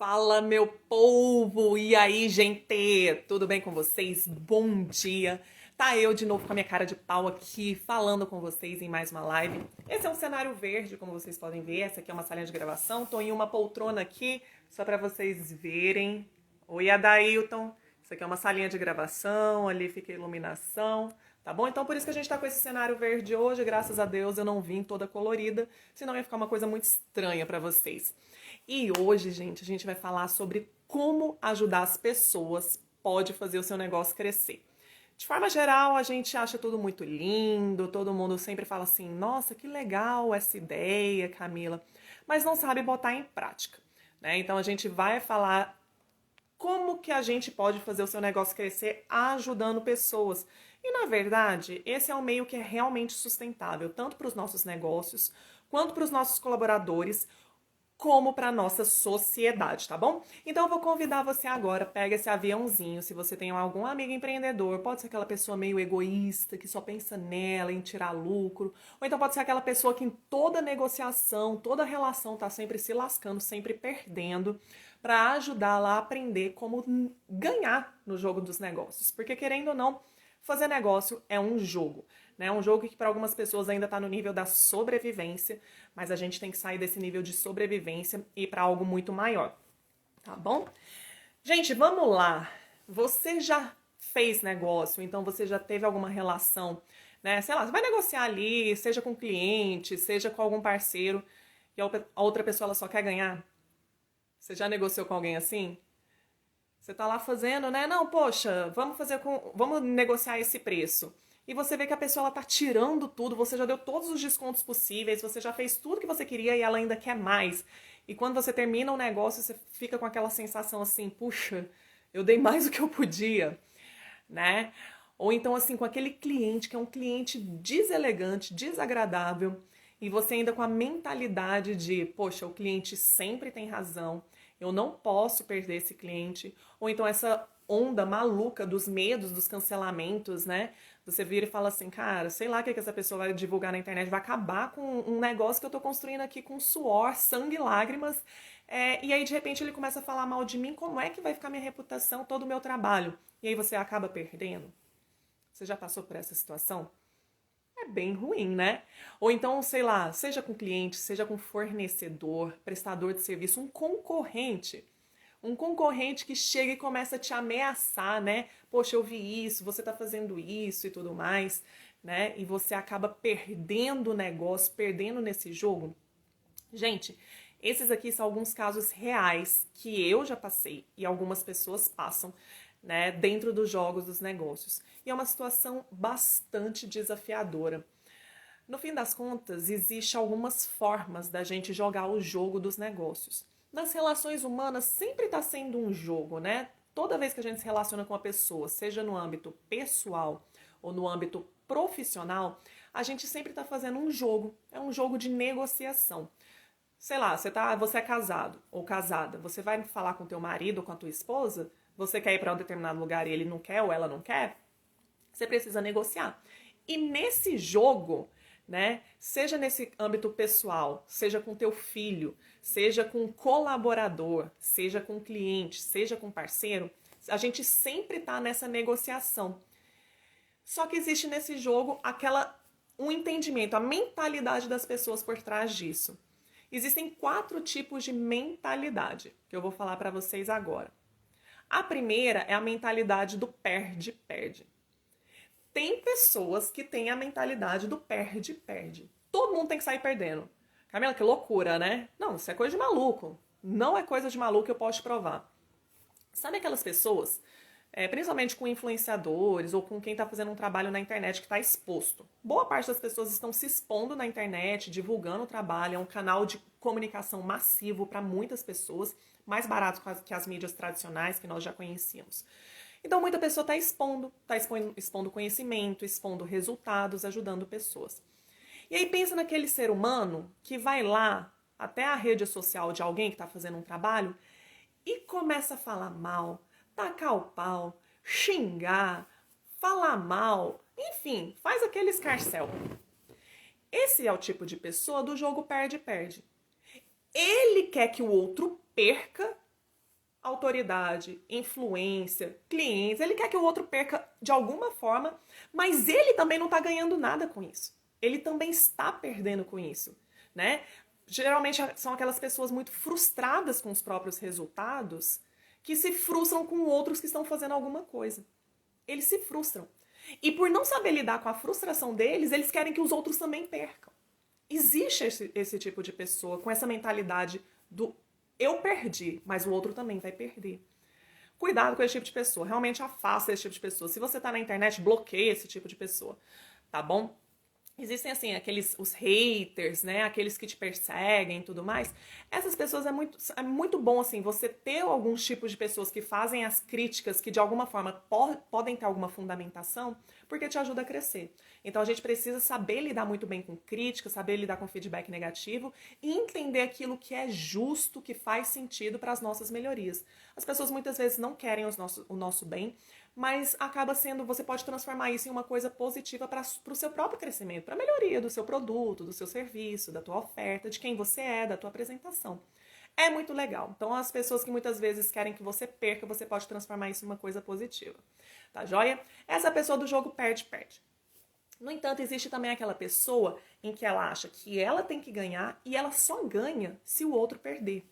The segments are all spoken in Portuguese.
Fala, meu povo! E aí, gente? Tudo bem com vocês? Bom dia! Tá eu de novo com a minha cara de pau aqui, falando com vocês em mais uma live. Esse é um cenário verde, como vocês podem ver. Essa aqui é uma salinha de gravação. Tô em uma poltrona aqui, só pra vocês verem. Oi, Adailton! Isso aqui é uma salinha de gravação, ali fica a iluminação. Tá bom? Então por isso que a gente tá com esse cenário verde hoje. Graças a Deus eu não vim toda colorida, senão ia ficar uma coisa muito estranha pra vocês. E hoje, gente, a gente vai falar sobre como ajudar as pessoas pode fazer o seu negócio crescer. De forma geral, a gente acha tudo muito lindo, todo mundo sempre fala assim: nossa, que legal essa ideia, Camila, mas não sabe botar em prática, né? Então a gente vai falar como que a gente pode fazer o seu negócio crescer ajudando pessoas. E na verdade, esse é um meio que é realmente sustentável, tanto para os nossos negócios, quanto para os nossos colaboradores, como para nossa sociedade, tá bom? Então eu vou convidar você agora, pega esse aviãozinho, se você tem algum amigo empreendedor, pode ser aquela pessoa meio egoísta, que só pensa nela, em tirar lucro, ou então pode ser aquela pessoa que em toda negociação, toda relação tá sempre se lascando, sempre perdendo, para ajudá-la a aprender como ganhar no jogo dos negócios. Porque querendo ou não, fazer negócio é um jogo, né? Um jogo que para algumas pessoas ainda está no nível da sobrevivência, mas a gente tem que sair desse nível de sobrevivência e ir para algo muito maior, tá bom? Gente, vamos lá. Você já fez negócio, então você já teve alguma relação, né? Sei lá, você vai negociar ali, seja com cliente, seja com algum parceiro, e a outra pessoa ela só quer ganhar. Você já negociou com alguém assim? Você tá lá fazendo, né? Não, poxa, vamos negociar esse preço. E você vê que a pessoa ela tá tirando tudo, você já deu todos os descontos possíveis, você já fez tudo que você queria e ela ainda quer mais. E quando você termina o negócio, você fica com aquela sensação assim, puxa, eu dei mais do que eu podia, né? Ou então assim, com aquele cliente que é um cliente deselegante, desagradável, e você ainda com a mentalidade de, poxa, o cliente sempre tem razão, eu não posso perder esse cliente. Ou então essa onda maluca dos medos, dos cancelamentos, né? Você vira e fala assim, cara, sei lá o que essa pessoa vai divulgar na internet, vai acabar com um negócio que eu tô construindo aqui com suor, sangue e lágrimas. E aí, de repente, ele começa a falar mal de mim, como é que vai ficar minha reputação, todo o meu trabalho? E aí você acaba perdendo. Você já passou por essa situação? É bem ruim, né? Ou então, sei lá, seja com cliente, seja com fornecedor, prestador de serviço, um concorrente. Um concorrente que chega e começa a te ameaçar, né? Poxa, eu vi isso, você tá fazendo isso e tudo mais, né? E você acaba perdendo o negócio, perdendo nesse jogo. Gente, esses aqui são alguns casos reais que eu já passei e algumas pessoas passam, né, dentro dos jogos dos negócios. E é uma situação bastante desafiadora. No fim das contas, existe algumas formas da gente jogar o jogo dos negócios. Nas relações humanas sempre está sendo um jogo, né? Toda vez que a gente se relaciona com uma pessoa, seja no âmbito pessoal ou no âmbito profissional, a gente sempre está fazendo um jogo. É um jogo de negociação. Sei lá, você é casado ou casada, você vai falar com teu marido ou com a tua esposa, você quer ir para um determinado lugar e ele não quer ou ela não quer, você precisa negociar. E nesse jogo, né, seja nesse âmbito pessoal, seja com teu filho, seja com um colaborador, seja com um cliente, seja com um parceiro, a gente sempre tá nessa negociação. Só que existe nesse jogo um entendimento, a mentalidade das pessoas por trás disso. Existem 4 tipos de mentalidade que eu vou falar para vocês agora. A primeira é a mentalidade do perde-perde. Tem pessoas que têm a mentalidade do perde-perde. Todo mundo tem que sair perdendo. Camila, que loucura, né? Não, isso é coisa de maluco. Não é coisa de maluco, eu posso te provar. Sabe aquelas pessoas, principalmente com influenciadores ou com quem está fazendo um trabalho na internet que está exposto? Boa parte das pessoas estão se expondo na internet, divulgando o trabalho, é um canal de comunicação massivo para muitas pessoas, mais barato que as mídias tradicionais que nós já conhecíamos. Então muita pessoa está expondo conhecimento, expondo resultados, ajudando pessoas. E aí pensa naquele ser humano que vai lá até a rede social de alguém que está fazendo um trabalho e começa a falar mal, tacar o pau, xingar, falar mal, enfim, faz aquele escarcéu. Esse é o tipo de pessoa do jogo perde-perde. Ele quer que o outro perca autoridade, influência, clientes, ele quer que o outro perca de alguma forma, mas ele também não está ganhando nada com isso. Ele também está perdendo com isso, né? Geralmente são aquelas pessoas muito frustradas com os próprios resultados que se frustram com outros que estão fazendo alguma coisa. Eles se frustram. E por não saber lidar com a frustração deles, eles querem que os outros também percam. Existe esse tipo de pessoa com essa mentalidade do eu perdi, mas o outro também vai perder. Cuidado com esse tipo de pessoa. Realmente afasta esse tipo de pessoa. Se você tá na internet, bloqueia esse tipo de pessoa. Tá bom? Existem, assim, os haters, né? Aqueles que te perseguem e tudo mais. Essas pessoas é muito bom, assim, você ter alguns tipos de pessoas que fazem as críticas que, de alguma forma, podem ter alguma fundamentação, porque te ajuda a crescer. Então, a gente precisa saber lidar muito bem com crítica, saber lidar com feedback negativo e entender aquilo que é justo, que faz sentido para as nossas melhorias. As pessoas, muitas vezes, não querem o nosso bem, mas acaba sendo, você pode transformar isso em uma coisa positiva para o seu próprio crescimento, para a melhoria do seu produto, do seu serviço, da tua oferta, de quem você é, da tua apresentação. É muito legal. Então, as pessoas que muitas vezes querem que você perca, você pode transformar isso em uma coisa positiva. Tá joia? Essa pessoa do jogo perde. No entanto, existe também aquela pessoa em que ela acha que ela tem que ganhar e ela só ganha se o outro perder.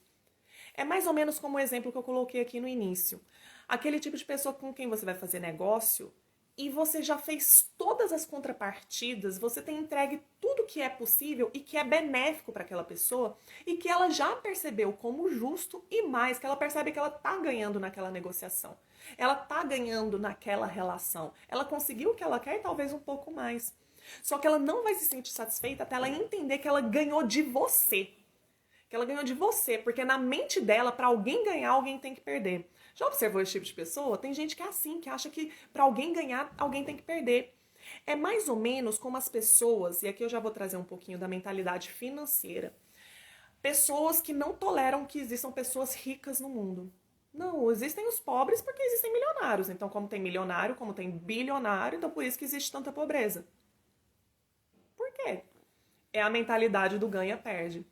É mais ou menos como o exemplo que eu coloquei aqui no início. Aquele tipo de pessoa com quem você vai fazer negócio e você já fez todas as contrapartidas, você tem entregue tudo que é possível e que é benéfico para aquela pessoa e que ela já percebeu como justo e mais, que ela percebe que ela está ganhando naquela negociação. Ela está ganhando naquela relação. Ela conseguiu o que ela quer e talvez um pouco mais. Só que ela não vai se sentir satisfeita até ela entender que ela ganhou de você. Que ela ganhou de você, porque na mente dela, para alguém ganhar, alguém tem que perder. Já observou esse tipo de pessoa? Tem gente que é assim, que acha que para alguém ganhar, alguém tem que perder. É mais ou menos como as pessoas, e aqui eu já vou trazer um pouquinho da mentalidade financeira. Pessoas que não toleram que existam pessoas ricas no mundo. Não, existem os pobres porque existem milionários. Então, como tem milionário, como tem bilionário, então por isso que existe tanta pobreza. Por quê? É a mentalidade do ganha-perde.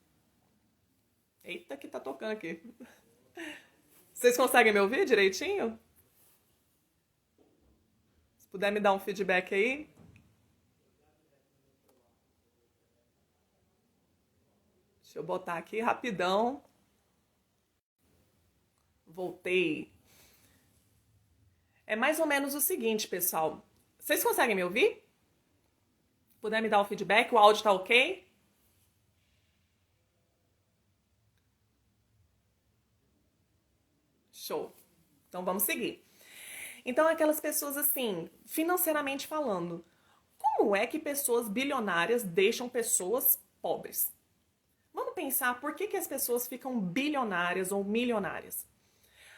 Eita, que tá tocando aqui. Vocês conseguem me ouvir direitinho? Se puder me dar um feedback aí. Deixa eu botar aqui rapidão. Voltei. É mais ou menos o seguinte, pessoal. Vocês conseguem me ouvir? Se puder me dar um feedback, o áudio tá ok? Show. Então vamos seguir. Então, aquelas pessoas assim, financeiramente falando, como é que pessoas bilionárias deixam pessoas pobres? Vamos pensar por que as pessoas ficam bilionárias ou milionárias.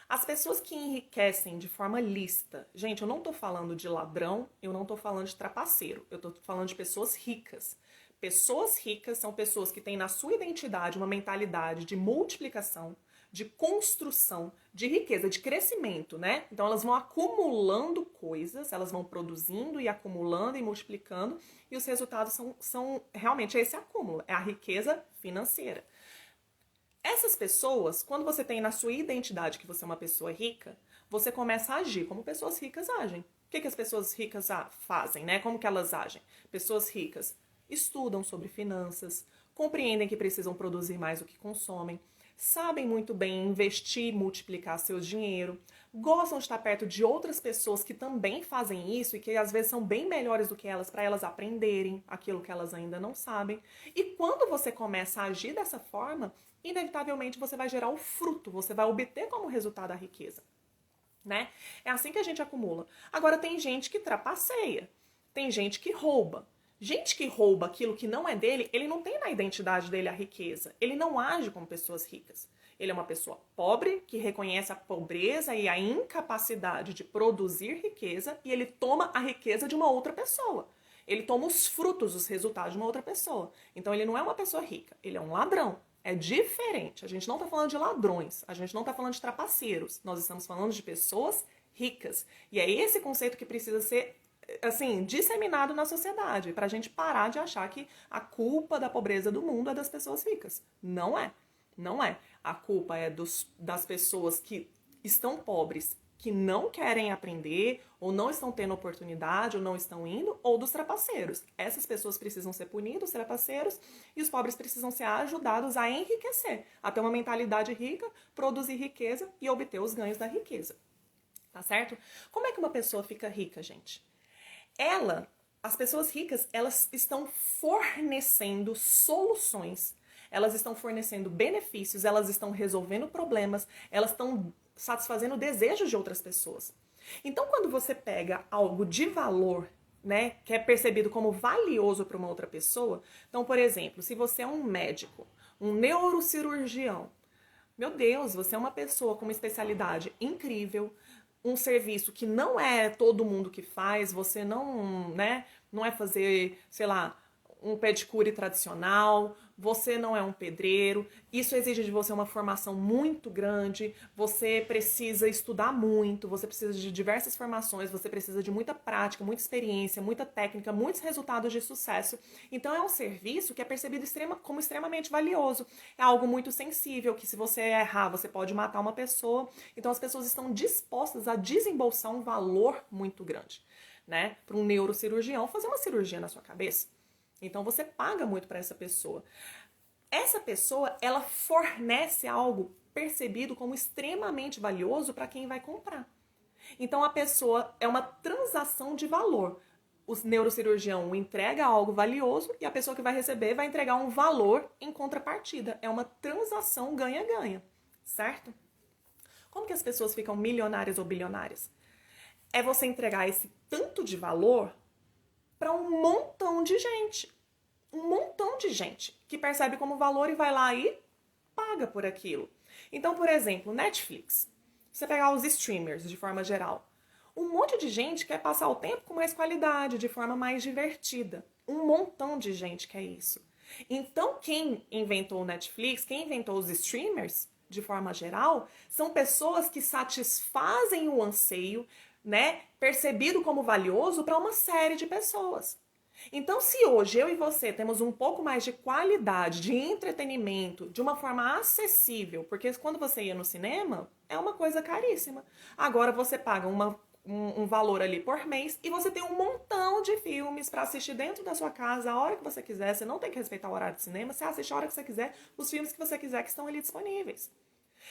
As pessoas que enriquecem de forma lícita, gente, eu não tô falando de ladrão, eu não tô falando de trapaceiro, eu tô falando de pessoas ricas. Pessoas ricas são pessoas que têm na sua identidade uma mentalidade de multiplicação, de construção, de riqueza, de crescimento, né? Então elas vão acumulando coisas, elas vão produzindo e acumulando e multiplicando, e os resultados são realmente esse acúmulo, é a riqueza financeira. Essas pessoas, quando você tem na sua identidade que você é uma pessoa rica, você começa a agir como pessoas ricas agem. O que as pessoas ricas fazem, né? Como que elas agem? Pessoas ricas estudam sobre finanças, compreendem que precisam produzir mais do que consomem, sabem muito bem investir e multiplicar seu dinheiro, gostam de estar perto de outras pessoas que também fazem isso e que às vezes são bem melhores do que elas para elas aprenderem aquilo que elas ainda não sabem. E quando você começa a agir dessa forma, inevitavelmente você vai gerar o fruto, você vai obter como resultado a riqueza, né? É assim que a gente acumula. Agora tem gente que trapaceia, tem gente que rouba. Gente que rouba aquilo que não é dele, ele não tem na identidade dele a riqueza. Ele não age como pessoas ricas. Ele é uma pessoa pobre que reconhece a pobreza e a incapacidade de produzir riqueza e ele toma a riqueza de uma outra pessoa. Ele toma os frutos, os resultados de uma outra pessoa. Então ele não é uma pessoa rica, ele é um ladrão. É diferente. A gente não está falando de ladrões, a gente não está falando de trapaceiros. Nós estamos falando de pessoas ricas. E é esse conceito que precisa ser assim, disseminado na sociedade, para a gente parar de achar que a culpa da pobreza do mundo é das pessoas ricas. Não é. Não é. A culpa é das pessoas que estão pobres, que não querem aprender, ou não estão tendo oportunidade, ou não estão indo, ou dos trapaceiros. Essas pessoas precisam ser punidas, os trapaceiros, e os pobres precisam ser ajudados a enriquecer, a ter uma mentalidade rica, produzir riqueza e obter os ganhos da riqueza. Tá certo? Como é que uma pessoa fica rica, gente? As pessoas ricas, elas estão fornecendo soluções, elas estão fornecendo benefícios, elas estão resolvendo problemas, elas estão satisfazendo desejos de outras pessoas. Então, quando você pega algo de valor, né, que é percebido como valioso para uma outra pessoa, então, por exemplo, se você é um médico, um neurocirurgião, meu Deus, você é uma pessoa com uma especialidade incrível, um serviço que não é todo mundo que faz, você não, né, não é fazer, sei lá, um pedicure tradicional, você não é um pedreiro, isso exige de você uma formação muito grande, você precisa estudar muito, você precisa de diversas formações, você precisa de muita prática, muita experiência, muita técnica, muitos resultados de sucesso. Então é um serviço que é percebido como extremamente valioso, é algo muito sensível, que se você errar, você pode matar uma pessoa. Então as pessoas estão dispostas a desembolsar um valor muito grande, né, para um neurocirurgião fazer uma cirurgia na sua cabeça. Então você paga muito para essa pessoa. Essa pessoa, ela fornece algo percebido como extremamente valioso para quem vai comprar. Então a pessoa é uma transação de valor. O neurocirurgião entrega algo valioso e a pessoa que vai receber vai entregar um valor em contrapartida. É uma transação ganha-ganha, certo? Como que as pessoas ficam milionárias ou bilionárias? É você entregar esse tanto de valor para um montão de gente. Um montão de gente que percebe como valor e vai lá e paga por aquilo. Então, por exemplo, Netflix. Você pegar os streamers de forma geral. Um monte de gente quer passar o tempo com mais qualidade, de forma mais divertida. Um montão de gente quer isso. Então, quem inventou o Netflix, quem inventou os streamers, de forma geral, são pessoas que satisfazem o anseio, né, percebido como valioso para uma série de pessoas. Então, se hoje eu e você temos um pouco mais de qualidade, de entretenimento, de uma forma acessível, porque quando você ia no cinema, é uma coisa caríssima. Agora você paga um valor ali por mês e você tem um montão de filmes para assistir dentro da sua casa a hora que você quiser. Você não tem que respeitar o horário de cinema, você assiste a hora que você quiser, os filmes que você quiser que estão ali disponíveis.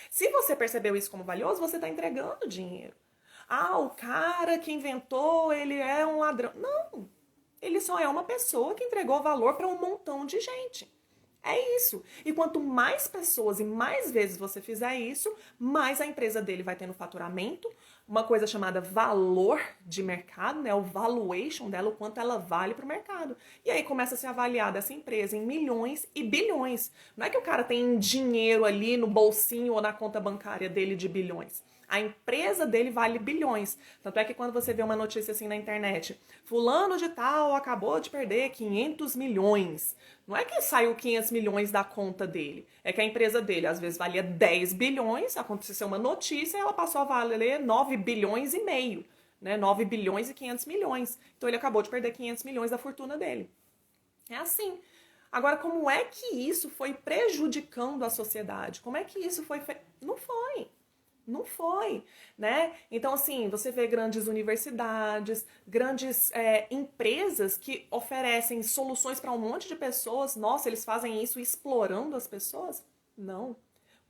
Se você percebeu isso como valioso, você está entregando dinheiro. Ah, o cara que inventou, ele é um ladrão. Não! Ele só é uma pessoa que entregou valor para um montão de gente. É isso. E quanto mais pessoas e mais vezes você fizer isso, mais a empresa dele vai tendo faturamento, uma coisa chamada valor de mercado, né? O valuation dela, o quanto ela vale para o mercado. E aí começa a ser avaliada essa empresa em milhões e bilhões. Não é que o cara tem dinheiro ali no bolsinho ou na conta bancária dele de bilhões. A empresa dele vale bilhões. Tanto é que quando você vê uma notícia assim na internet, fulano de tal acabou de perder 500 milhões. Não é que saiu 500 milhões da conta dele. É que a empresa dele às vezes valia 10 bilhões, aconteceu uma notícia e ela passou a valer 9 bilhões e meio. Né? 9 bilhões e 500 milhões. Então ele acabou de perder 500 milhões da fortuna dele. É assim. Agora, como é que isso foi prejudicando a sociedade? Como é que isso foi feito? Não foi. Não foi, né? Então, assim, você vê grandes universidades, grandes empresas que oferecem soluções para um monte de pessoas. Nossa, eles fazem isso explorando as pessoas? Não.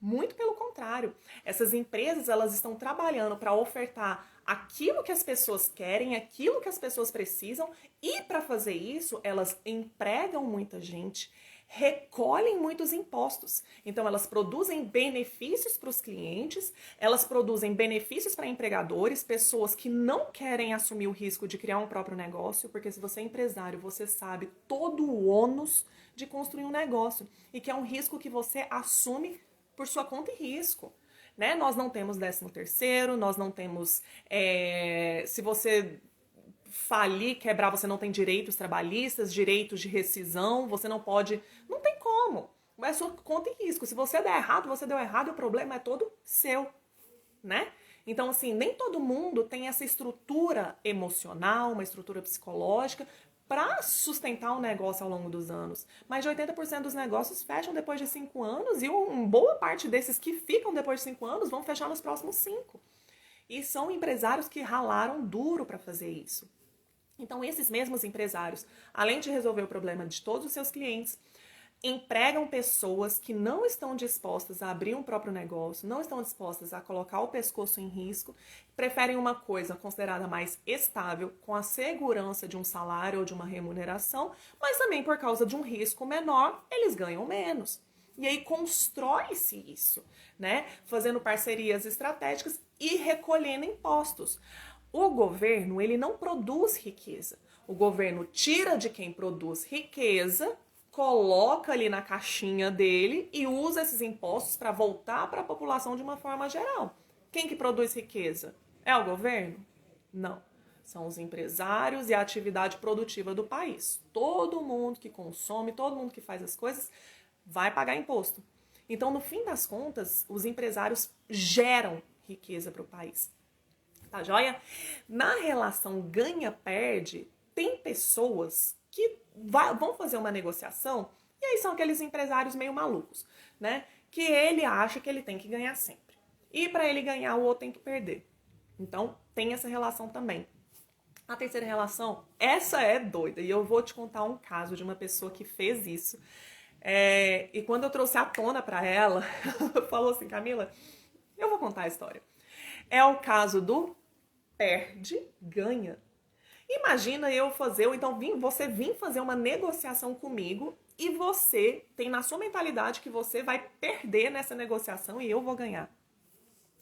Muito pelo contrário. Essas empresas, elas estão trabalhando para ofertar aquilo que as pessoas querem, aquilo que as pessoas precisam, e para fazer isso, elas empregam muita gente, recolhem muitos impostos. Então, elas produzem benefícios para os clientes, elas produzem benefícios para empregadores, pessoas que não querem assumir o risco de criar um próprio negócio, porque se você é empresário, você sabe todo o ônus de construir um negócio, e que é um risco que você assume por sua conta e risco. Né? Nós não temos 13º, nós não temos... se você falir, quebrar, você não tem direitos trabalhistas, direitos de rescisão, você não pode... Não tem como. É sua conta e risco. Se você der errado, você deu errado, o problema é todo seu, né? Então, assim, nem todo mundo tem essa estrutura emocional, uma estrutura psicológica para sustentar o negócio ao longo dos anos. Mais de 80% dos negócios fecham depois de 5 anos e uma boa parte desses que ficam depois de 5 anos vão fechar nos próximos 5. E são empresários que ralaram duro para fazer isso. Então, esses mesmos empresários, além de resolver o problema de todos os seus clientes, empregam pessoas que não estão dispostas a abrir um próprio negócio, não estão dispostas a colocar o pescoço em risco, preferem uma coisa considerada mais estável, com a segurança de um salário ou de uma remuneração, mas também por causa de um risco menor, eles ganham menos. E aí constrói-se isso, né? Fazendo parcerias estratégicas e recolhendo impostos. O governo, ele não produz riqueza. O governo tira de quem produz riqueza, coloca ali na caixinha dele e usa esses impostos para voltar para a população de uma forma geral. Quem que produz riqueza? É o governo? Não. São os empresários e a atividade produtiva do país. Todo mundo que consome, todo mundo que faz as coisas vai pagar imposto. Então, no fim das contas, os empresários geram riqueza para o país. Tá joia? Na relação ganha-perde, tem pessoas que vão fazer uma negociação e aí são aqueles empresários meio malucos, né? Que ele acha que ele tem que ganhar sempre. E para ele ganhar, o outro tem que perder. Então, tem essa relação também. A terceira relação, essa é doida. E eu vou te contar um caso de uma pessoa que fez isso. E quando eu trouxe à tona para ela, falou assim, Camila, eu vou contar a história. É o caso do perde, ganha. Imagina eu fazer, ou então você vir fazer uma negociação comigo e você tem na sua mentalidade que você vai perder nessa negociação e eu vou ganhar.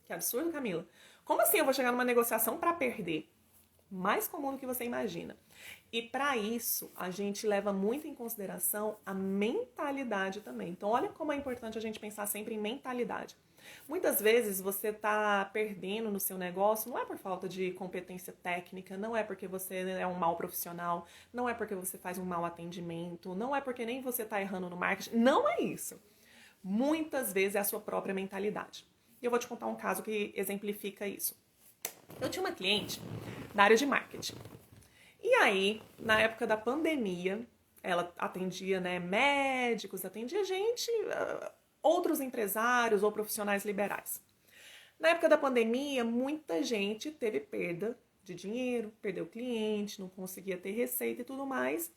Que absurdo, Camila. Como assim eu vou chegar numa negociação para perder? Mais comum do que você imagina. E para isso, a gente leva muito em consideração a mentalidade também. Então, olha como é importante a gente pensar sempre em mentalidade. Muitas vezes você está perdendo no seu negócio, não é por falta de competência técnica, não é porque você é um mau profissional, não é porque você faz um mau atendimento, não é porque nem você está errando no marketing, não é isso. Muitas vezes é a sua própria mentalidade. E eu vou te contar um caso que exemplifica isso. Eu tinha uma cliente da área de marketing. E aí, na época da pandemia, ela atendia, né, médicos, atendia gente, outros empresários ou profissionais liberais. Na época da pandemia, muita gente teve perda de dinheiro, perdeu cliente, não conseguia ter receita e tudo mais.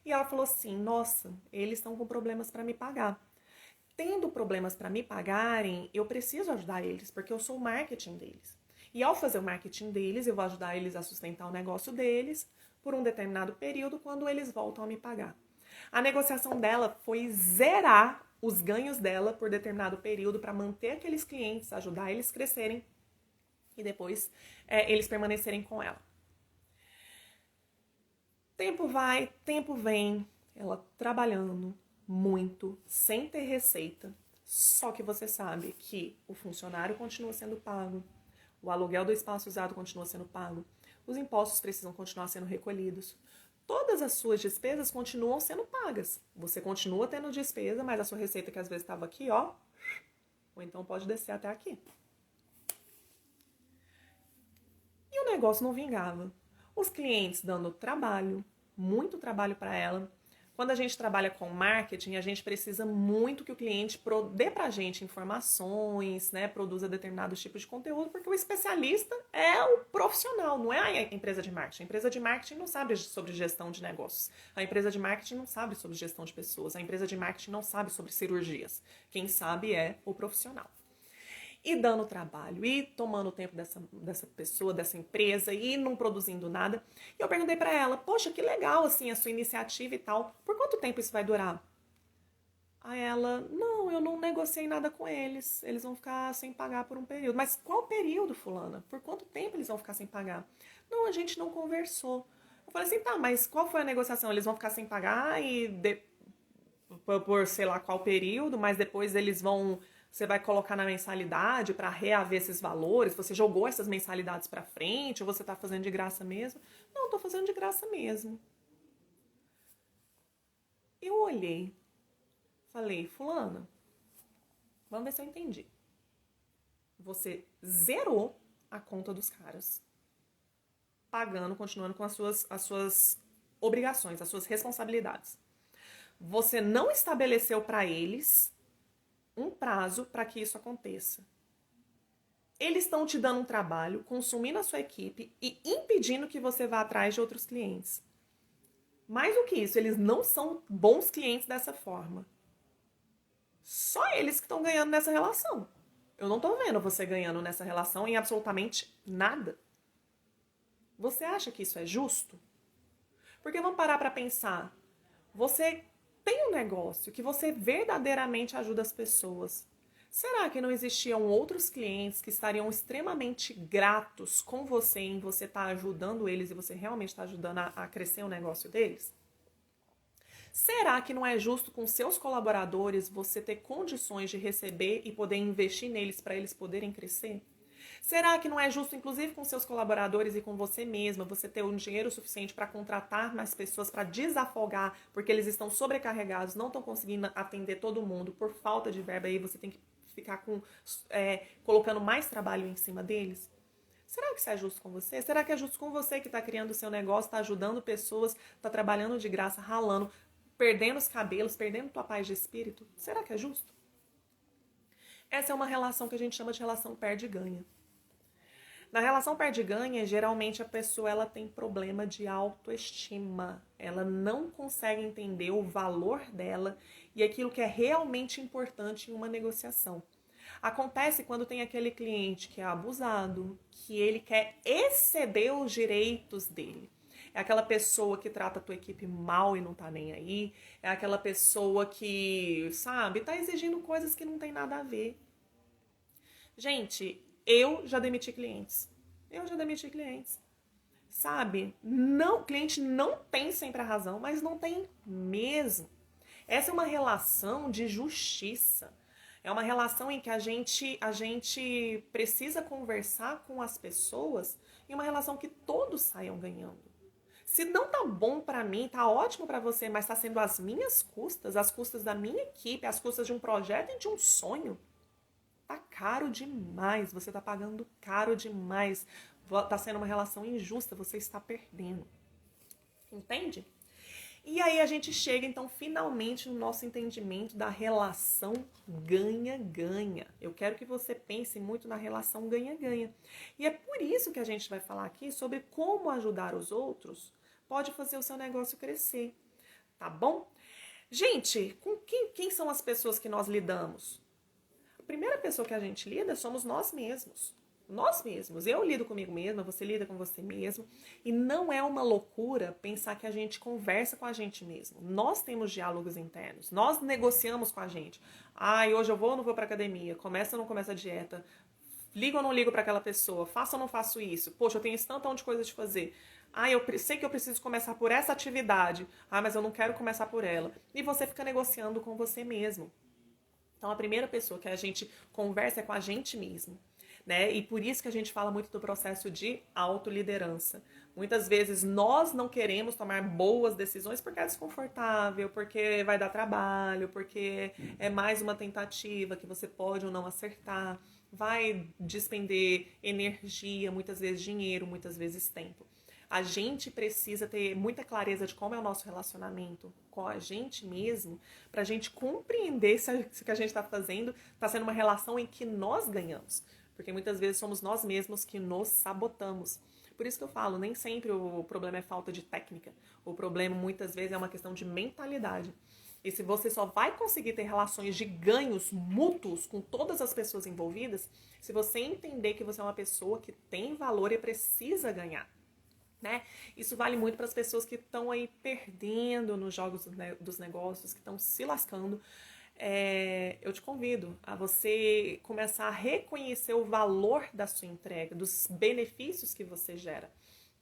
E ela falou assim, nossa, eles estão com problemas para me pagar. Tendo problemas para me pagarem, eu preciso ajudar eles, porque eu sou o marketing deles. E ao fazer o marketing deles, eu vou ajudar eles a sustentar o negócio deles por um determinado período, quando eles voltam a me pagar. A negociação dela foi zerar os ganhos dela por determinado período para manter aqueles clientes, ajudar eles a crescerem e depois eles permanecerem com ela. Tempo vai, tempo vem, ela trabalhando muito, sem ter receita. Só que você sabe que o funcionário continua sendo pago, o aluguel do espaço usado continua sendo pago, os impostos precisam continuar sendo recolhidos. Todas as suas despesas continuam sendo pagas. Você continua tendo despesa, mas a sua receita que às vezes estava aqui, ó, ou então pode descer até aqui. E o negócio não vingava. Os clientes dando trabalho, muito trabalho para ela. Quando a gente trabalha com marketing, a gente precisa muito que o cliente dê pra gente informações, né, produza determinados tipos de conteúdo, porque o especialista é o profissional, não é a empresa de marketing. A empresa de marketing não sabe sobre gestão de negócios. A empresa de marketing não sabe sobre gestão de pessoas. A empresa de marketing não sabe sobre cirurgias. Quem sabe é o profissional. E dando trabalho, e tomando o tempo dessa pessoa, dessa empresa, e não produzindo nada. E eu perguntei pra ela, poxa, que legal, assim, a sua iniciativa e tal. Por quanto tempo isso vai durar? Aí ela, não, eu não negociei nada com eles. Eles vão ficar sem pagar por um período. Mas qual período, fulana? Por quanto tempo eles vão ficar sem pagar? Não, a gente não conversou. Eu falei assim, tá, mas qual foi a negociação? Eles vão ficar sem pagar por sei lá qual período, mas depois eles vão... Você vai colocar na mensalidade para reaver esses valores? Você jogou essas mensalidades para frente? Ou você está fazendo de graça mesmo? Não, estou fazendo de graça mesmo. Eu olhei, falei, fulana, vamos ver se eu entendi. Você zerou a conta dos caras, pagando, continuando com as suas obrigações, as suas responsabilidades. Você não estabeleceu para eles um prazo para que isso aconteça. Eles estão te dando um trabalho, consumindo a sua equipe e impedindo que você vá atrás de outros clientes. Mais do que isso, eles não são bons clientes dessa forma. Só eles que estão ganhando nessa relação. Eu não estou vendo você ganhando nessa relação em absolutamente nada. Você acha que isso é justo? Porque vamos parar para pensar. Você tem um negócio que você verdadeiramente ajuda as pessoas. Será que não existiam outros clientes que estariam extremamente gratos com você em você estar ajudando eles e você realmente está ajudando a crescer o negócio deles? Será que não é justo com seus colaboradores você ter condições de receber e poder investir neles para eles poderem crescer? Será que não é justo, inclusive com seus colaboradores e com você mesma, você ter um dinheiro suficiente para contratar mais pessoas, para desafogar, porque eles estão sobrecarregados, não estão conseguindo atender todo mundo por falta de verba e você tem que ficar colocando mais trabalho em cima deles? Será que isso é justo com você? Será que é justo com você que está criando o seu negócio, está ajudando pessoas, está trabalhando de graça, ralando, perdendo os cabelos, perdendo tua paz de espírito? Será que é justo? Essa é uma relação que a gente chama de relação perde-ganha. Na relação perde-ganha, geralmente a pessoa ela tem problema de autoestima. Ela não consegue entender o valor dela e aquilo que é realmente importante em uma negociação. Acontece quando tem aquele cliente que é abusado, que ele quer exceder os direitos dele. É aquela pessoa que trata a tua equipe mal e não tá nem aí. É aquela pessoa que, sabe, tá exigindo coisas que não tem nada a ver. Gente, eu já demiti clientes. Sabe? Não, cliente não tem sempre a razão, mas não tem mesmo. Essa é uma relação de justiça. É uma relação em que a gente precisa conversar com as pessoas em uma relação que todos saiam ganhando. Se não tá bom pra mim, tá ótimo pra você, mas tá sendo às minhas custas, às custas da minha equipe, às custas de um projeto e de um sonho, tá caro demais, você tá pagando caro demais. Tá sendo uma relação injusta, você está perdendo. Entende? E aí a gente chega, então, finalmente no nosso entendimento da relação ganha-ganha. Eu quero que você pense muito na relação ganha-ganha. E é por isso que a gente vai falar aqui sobre como ajudar os outros pode fazer o seu negócio crescer, tá bom? Gente, com quem são as pessoas que nós lidamos? A primeira pessoa que a gente lida somos nós mesmos. Nós mesmos. Eu lido comigo mesma, você lida com você mesmo. E não é uma loucura pensar que a gente conversa com a gente mesmo. Nós temos diálogos internos. Nós negociamos com a gente. Hoje eu vou ou não vou pra academia? Começa ou não começa a dieta? Ligo ou não ligo para aquela pessoa? Faço ou não faço isso? Poxa, eu tenho esse tantão de coisa de fazer. Eu sei que eu preciso começar por essa atividade. Mas eu não quero começar por ela. E você fica negociando com você mesmo. Então, a primeira pessoa que a gente conversa é com a gente mesmo, né? E por isso que a gente fala muito do processo de autoliderança. Muitas vezes nós não queremos tomar boas decisões porque é desconfortável, porque vai dar trabalho, porque é mais uma tentativa que você pode ou não acertar, vai despender energia, muitas vezes dinheiro, muitas vezes tempo. A gente precisa ter muita clareza de como é o nosso relacionamento com a gente mesmo, para a gente compreender se o que a gente está fazendo está sendo uma relação em que nós ganhamos. Porque muitas vezes somos nós mesmos que nos sabotamos. Por isso que eu falo, nem sempre o problema é falta de técnica. O problema muitas vezes é uma questão de mentalidade. E se você só vai conseguir ter relações de ganhos mútuos com todas as pessoas envolvidas, se você entender que você é uma pessoa que tem valor e precisa ganhar. Né? Isso vale muito para as pessoas que estão aí perdendo nos jogos dos negócios, que estão se lascando. Eu te convido a você começar a reconhecer o valor da sua entrega, dos benefícios que você gera,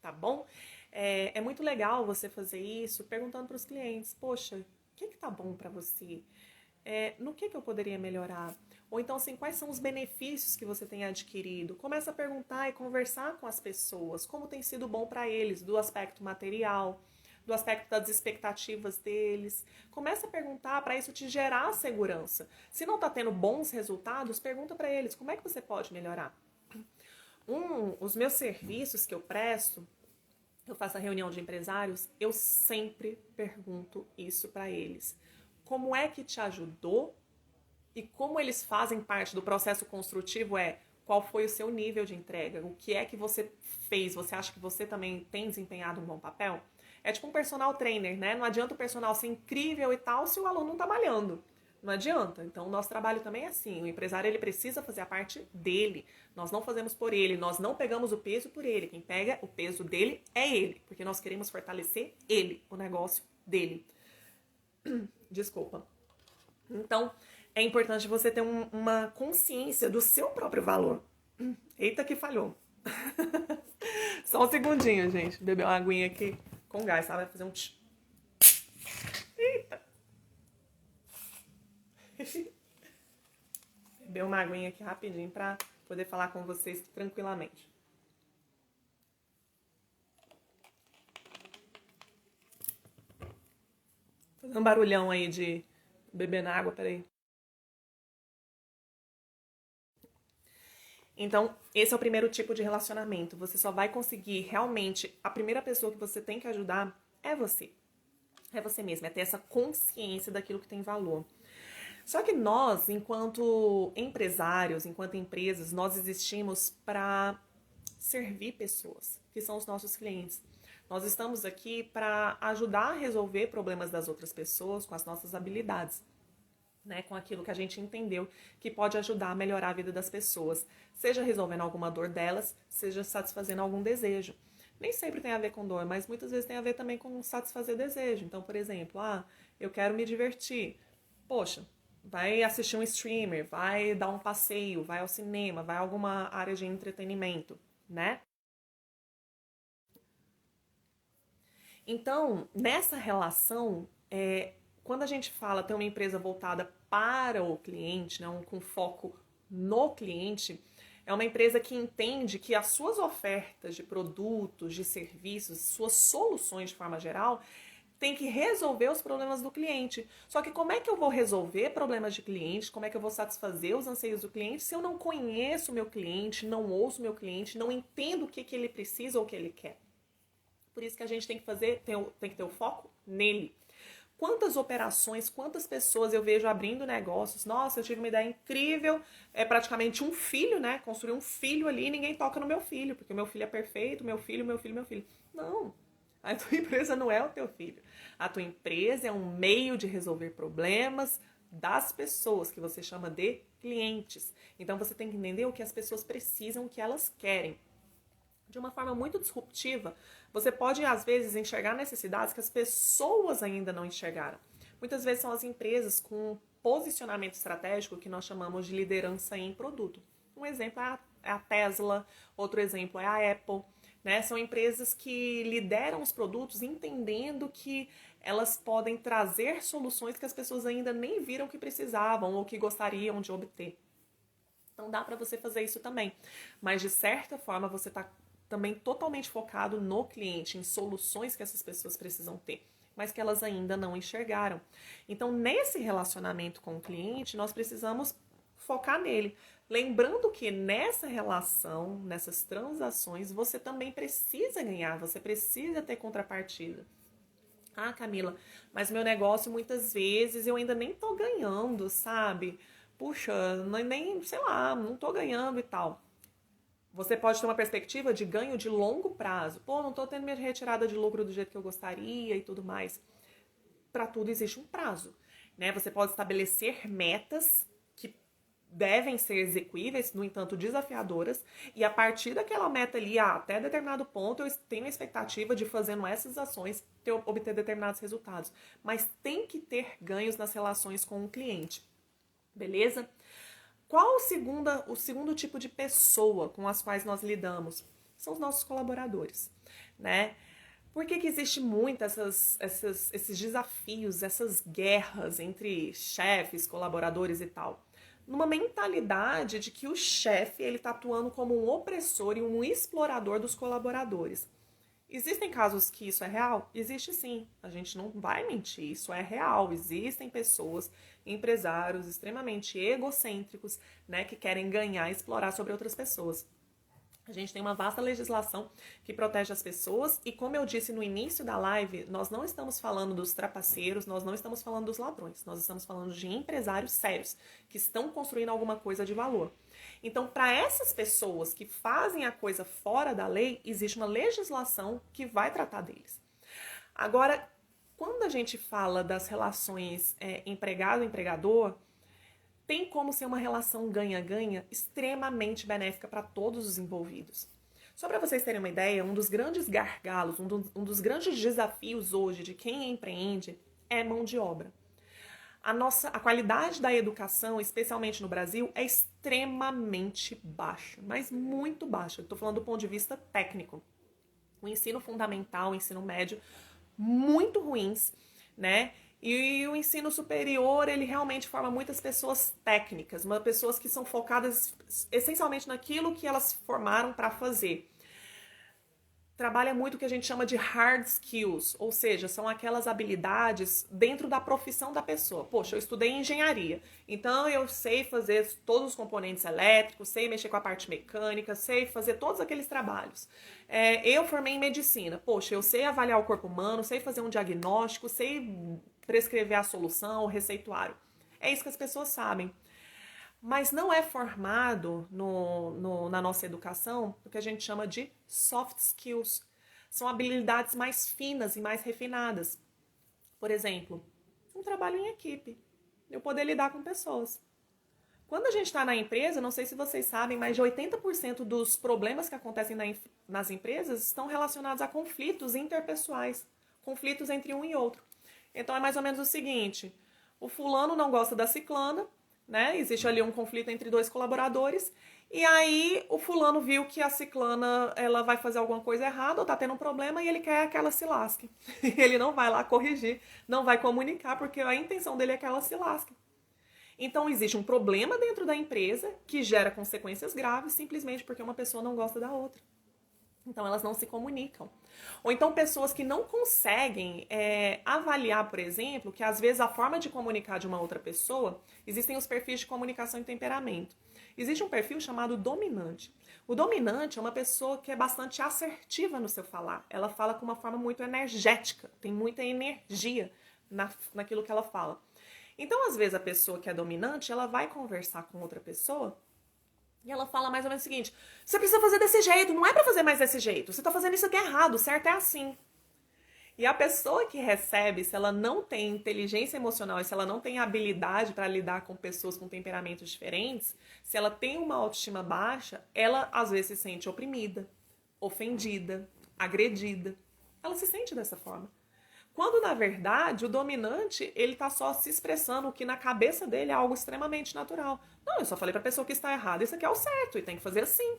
tá bom? É muito legal você fazer isso perguntando para os clientes, poxa, o que tá bom para você? No que eu poderia melhorar? Ou então, assim, quais são os benefícios que você tem adquirido? Começa a perguntar e conversar com as pessoas, como tem sido bom para eles, do aspecto material, do aspecto das expectativas deles. Começa a perguntar para isso te gerar segurança. Se não está tendo bons resultados, pergunta para eles, como é que você pode melhorar? Os meus serviços que eu presto, eu faço a reunião de empresários, eu sempre pergunto isso para eles. Como é que te ajudou e como eles fazem parte do processo construtivo qual foi o seu nível de entrega, o que é que você fez, você acha que você também tem desempenhado um bom papel? É tipo um personal trainer, né? Não adianta o personal ser incrível e tal se o aluno não tá malhando. Não adianta. Então, o nosso trabalho também é assim. O empresário, ele precisa fazer a parte dele. Nós não fazemos por ele. Nós não pegamos o peso por ele. Quem pega o peso dele é ele. Porque nós queremos fortalecer ele, o negócio dele. Desculpa. Então, é importante você ter uma consciência do seu próprio valor. Eita que falhou. Só um segundinho, gente. Beber uma aguinha aqui com gás, tá? Vai fazer um... Eita. Beber uma aguinha aqui rapidinho pra poder falar com vocês tranquilamente. Fazendo um barulhão aí de beber na água, peraí. Então, esse é o primeiro tipo de relacionamento. Você só vai conseguir realmente... A primeira pessoa que você tem que ajudar é você. É você mesmo, é ter essa consciência daquilo que tem valor. Só que nós, enquanto empresários, enquanto empresas, nós existimos para servir pessoas, que são os nossos clientes. Nós estamos aqui para ajudar a resolver problemas das outras pessoas com as nossas habilidades. Né, com aquilo que a gente entendeu que pode ajudar a melhorar a vida das pessoas, seja resolvendo alguma dor delas, seja satisfazendo algum desejo. Nem sempre tem a ver com dor, mas muitas vezes tem a ver também com satisfazer desejo. Então, por exemplo, eu quero me divertir. Poxa, vai assistir um streamer, vai dar um passeio, vai ao cinema, vai a alguma área de entretenimento, né? Então, nessa relação, quando a gente fala ter uma empresa voltada para o cliente, né, com foco no cliente, é uma empresa que entende que as suas ofertas de produtos, de serviços, suas soluções de forma geral, tem que resolver os problemas do cliente. Só que como é que eu vou resolver problemas de cliente? Como é que eu vou satisfazer os anseios do cliente se eu não conheço o meu cliente, não ouço o meu cliente, não entendo o que ele precisa ou o que ele quer? Por isso que a gente tem que tem que ter o foco nele. Quantas operações, quantas pessoas eu vejo abrindo negócios. Nossa, eu tive uma ideia incrível, é praticamente um filho, né? Construir um filho ali e ninguém toca no meu filho, porque o meu filho é perfeito, meu filho, meu filho, meu filho. Não, a tua empresa não é o teu filho. A tua empresa é um meio de resolver problemas das pessoas, que você chama de clientes. Então você tem que entender o que as pessoas precisam, o que elas querem. De uma forma muito disruptiva, você pode, às vezes, enxergar necessidades que as pessoas ainda não enxergaram. Muitas vezes são as empresas com posicionamento estratégico que nós chamamos de liderança em produto. Um exemplo é a Tesla, outro exemplo é a Apple. Né? São empresas que lideram os produtos entendendo que elas podem trazer soluções que as pessoas ainda nem viram que precisavam ou que gostariam de obter. Então dá para você fazer isso também. Mas de certa forma você está também totalmente focado no cliente, em soluções que essas pessoas precisam ter, mas que elas ainda não enxergaram. Então, nesse relacionamento com o cliente, nós precisamos focar nele. Lembrando que nessa relação, nessas transações, você também precisa ganhar, você precisa ter contrapartida. Ah, Camila, mas meu negócio muitas vezes eu ainda nem tô ganhando, sabe? Puxa, nem, sei lá, não tô ganhando e tal. Você pode ter uma perspectiva de ganho de longo prazo. Pô, não tô tendo minha retirada de lucro do jeito que eu gostaria e tudo mais. Para tudo existe um prazo, né? Você pode estabelecer metas que devem ser execuíveis, no entanto desafiadoras, e a partir daquela meta ali, até determinado ponto, eu tenho a expectativa de fazendo essas ações obter determinados resultados. Mas tem que ter ganhos nas relações com o cliente, beleza? Qual o segundo tipo de pessoa com as quais nós lidamos? São os nossos colaboradores, né? Por que existe muito esses desafios, essas guerras entre chefes, colaboradores e tal? Numa mentalidade de que o chefe ele está atuando como um opressor e um explorador dos colaboradores. Existem casos que isso é real? Existe sim. A gente não vai mentir, isso é real. Existem pessoas, empresários extremamente egocêntricos, né, que querem ganhar e explorar sobre outras pessoas. A gente tem uma vasta legislação que protege as pessoas e, como eu disse no início da live, nós não estamos falando dos trapaceiros, nós não estamos falando dos ladrões, nós estamos falando de empresários sérios que estão construindo alguma coisa de valor. Então, para essas pessoas que fazem a coisa fora da lei, existe uma legislação que vai tratar deles. Agora, quando a gente fala das relações empregado-empregador, tem como ser uma relação ganha-ganha extremamente benéfica para todos os envolvidos. Só para vocês terem uma ideia, um dos grandes gargalos, um dos grandes desafios hoje de quem empreende é mão de obra. A qualidade da educação, especialmente no Brasil, é extremamente baixa, mas muito baixa. Estou falando do ponto de vista técnico. O ensino fundamental, o ensino médio, muito ruins, né? E o ensino superior, ele realmente forma muitas pessoas técnicas, pessoas que são focadas essencialmente naquilo que elas formaram para fazer. Trabalha muito o que a gente chama de hard skills, ou seja, são aquelas habilidades dentro da profissão da pessoa. Poxa, eu estudei engenharia, então eu sei fazer todos os componentes elétricos, sei mexer com a parte mecânica, sei fazer todos aqueles trabalhos. Eu formei em medicina, poxa, eu sei avaliar o corpo humano, sei fazer um diagnóstico, sei prescrever a solução, o receituário. É isso que as pessoas sabem. Mas não é formado na nossa educação o que a gente chama de soft skills. São habilidades mais finas e mais refinadas. Por exemplo, um trabalho em equipe. Eu poder lidar com pessoas. Quando a gente está na empresa, não sei se vocês sabem, mas de 80% dos problemas que acontecem nas empresas estão relacionados a conflitos interpessoais. Conflitos entre um e outro. Então é mais ou menos o seguinte, o fulano não gosta da ciclana, né? Existe ali um conflito entre dois colaboradores, e aí o fulano viu que a ciclana ela vai fazer alguma coisa errada ou tá tendo um problema e ele quer que ela se lasque. Ele não vai lá corrigir, não vai comunicar, porque a intenção dele é que ela se lasque. Então existe um problema dentro da empresa que gera consequências graves simplesmente porque uma pessoa não gosta da outra. Então elas não se comunicam. Ou então pessoas que não conseguem avaliar, por exemplo, que às vezes a forma de comunicar de uma outra pessoa, existem os perfis de comunicação e temperamento. Existe um perfil chamado dominante. O dominante é uma pessoa que é bastante assertiva no seu falar. Ela fala com uma forma muito energética, tem muita energia naquilo que ela fala. Então, às vezes, a pessoa que é dominante, ela vai conversar com outra pessoa e ela fala mais ou menos o seguinte, você precisa fazer desse jeito, não é pra fazer mais desse jeito, você tá fazendo isso aqui errado, o certo é assim. E a pessoa que recebe, se ela não tem inteligência emocional e se ela não tem habilidade para lidar com pessoas com temperamentos diferentes, se ela tem uma autoestima baixa, ela às vezes se sente oprimida, ofendida, agredida. Ela se sente dessa forma. Quando, na verdade, o dominante, ele tá só se expressando o que na cabeça dele é algo extremamente natural. Não, eu só falei pra pessoa que está errada, isso aqui é o certo e tem que fazer assim.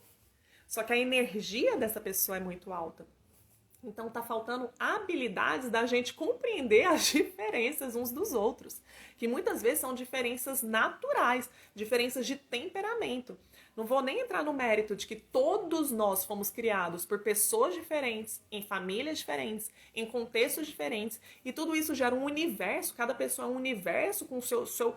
Só que a energia dessa pessoa é muito alta. Então tá faltando habilidades da gente compreender as diferenças uns dos outros, que muitas vezes são diferenças naturais, diferenças de temperamento. Não vou nem entrar no mérito de que todos nós fomos criados por pessoas diferentes, em famílias diferentes, em contextos diferentes, e tudo isso gera um universo, cada pessoa é um universo com o seu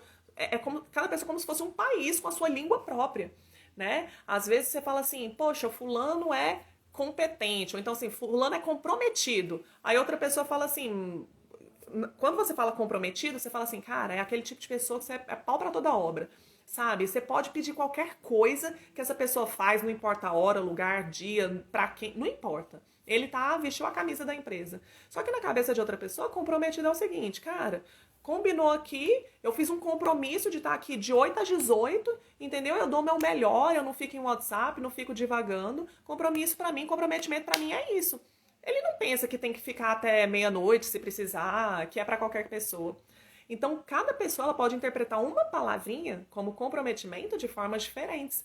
cada pessoa como se fosse um país com a sua língua própria, né? Às vezes você fala assim, poxa, fulano é competente, ou então assim, fulano é comprometido. Aí outra pessoa fala assim, quando você fala comprometido, você fala assim, cara, é aquele tipo de pessoa que você é pau pra toda obra, sabe? Você pode pedir qualquer coisa que essa pessoa faz, não importa a hora, lugar, dia, pra quem, não importa. Ele vestiu a camisa da empresa. Só que na cabeça de outra pessoa, comprometido é o seguinte, cara, combinou aqui, eu fiz um compromisso de estar aqui de 8 às 18, entendeu? Eu dou meu melhor, eu não fico em WhatsApp, não fico divagando. Compromisso pra mim, comprometimento pra mim é isso. Ele não pensa que tem que ficar até meia-noite se precisar, que é pra qualquer pessoa. Então, cada pessoa ela pode interpretar uma palavrinha como comprometimento de formas diferentes.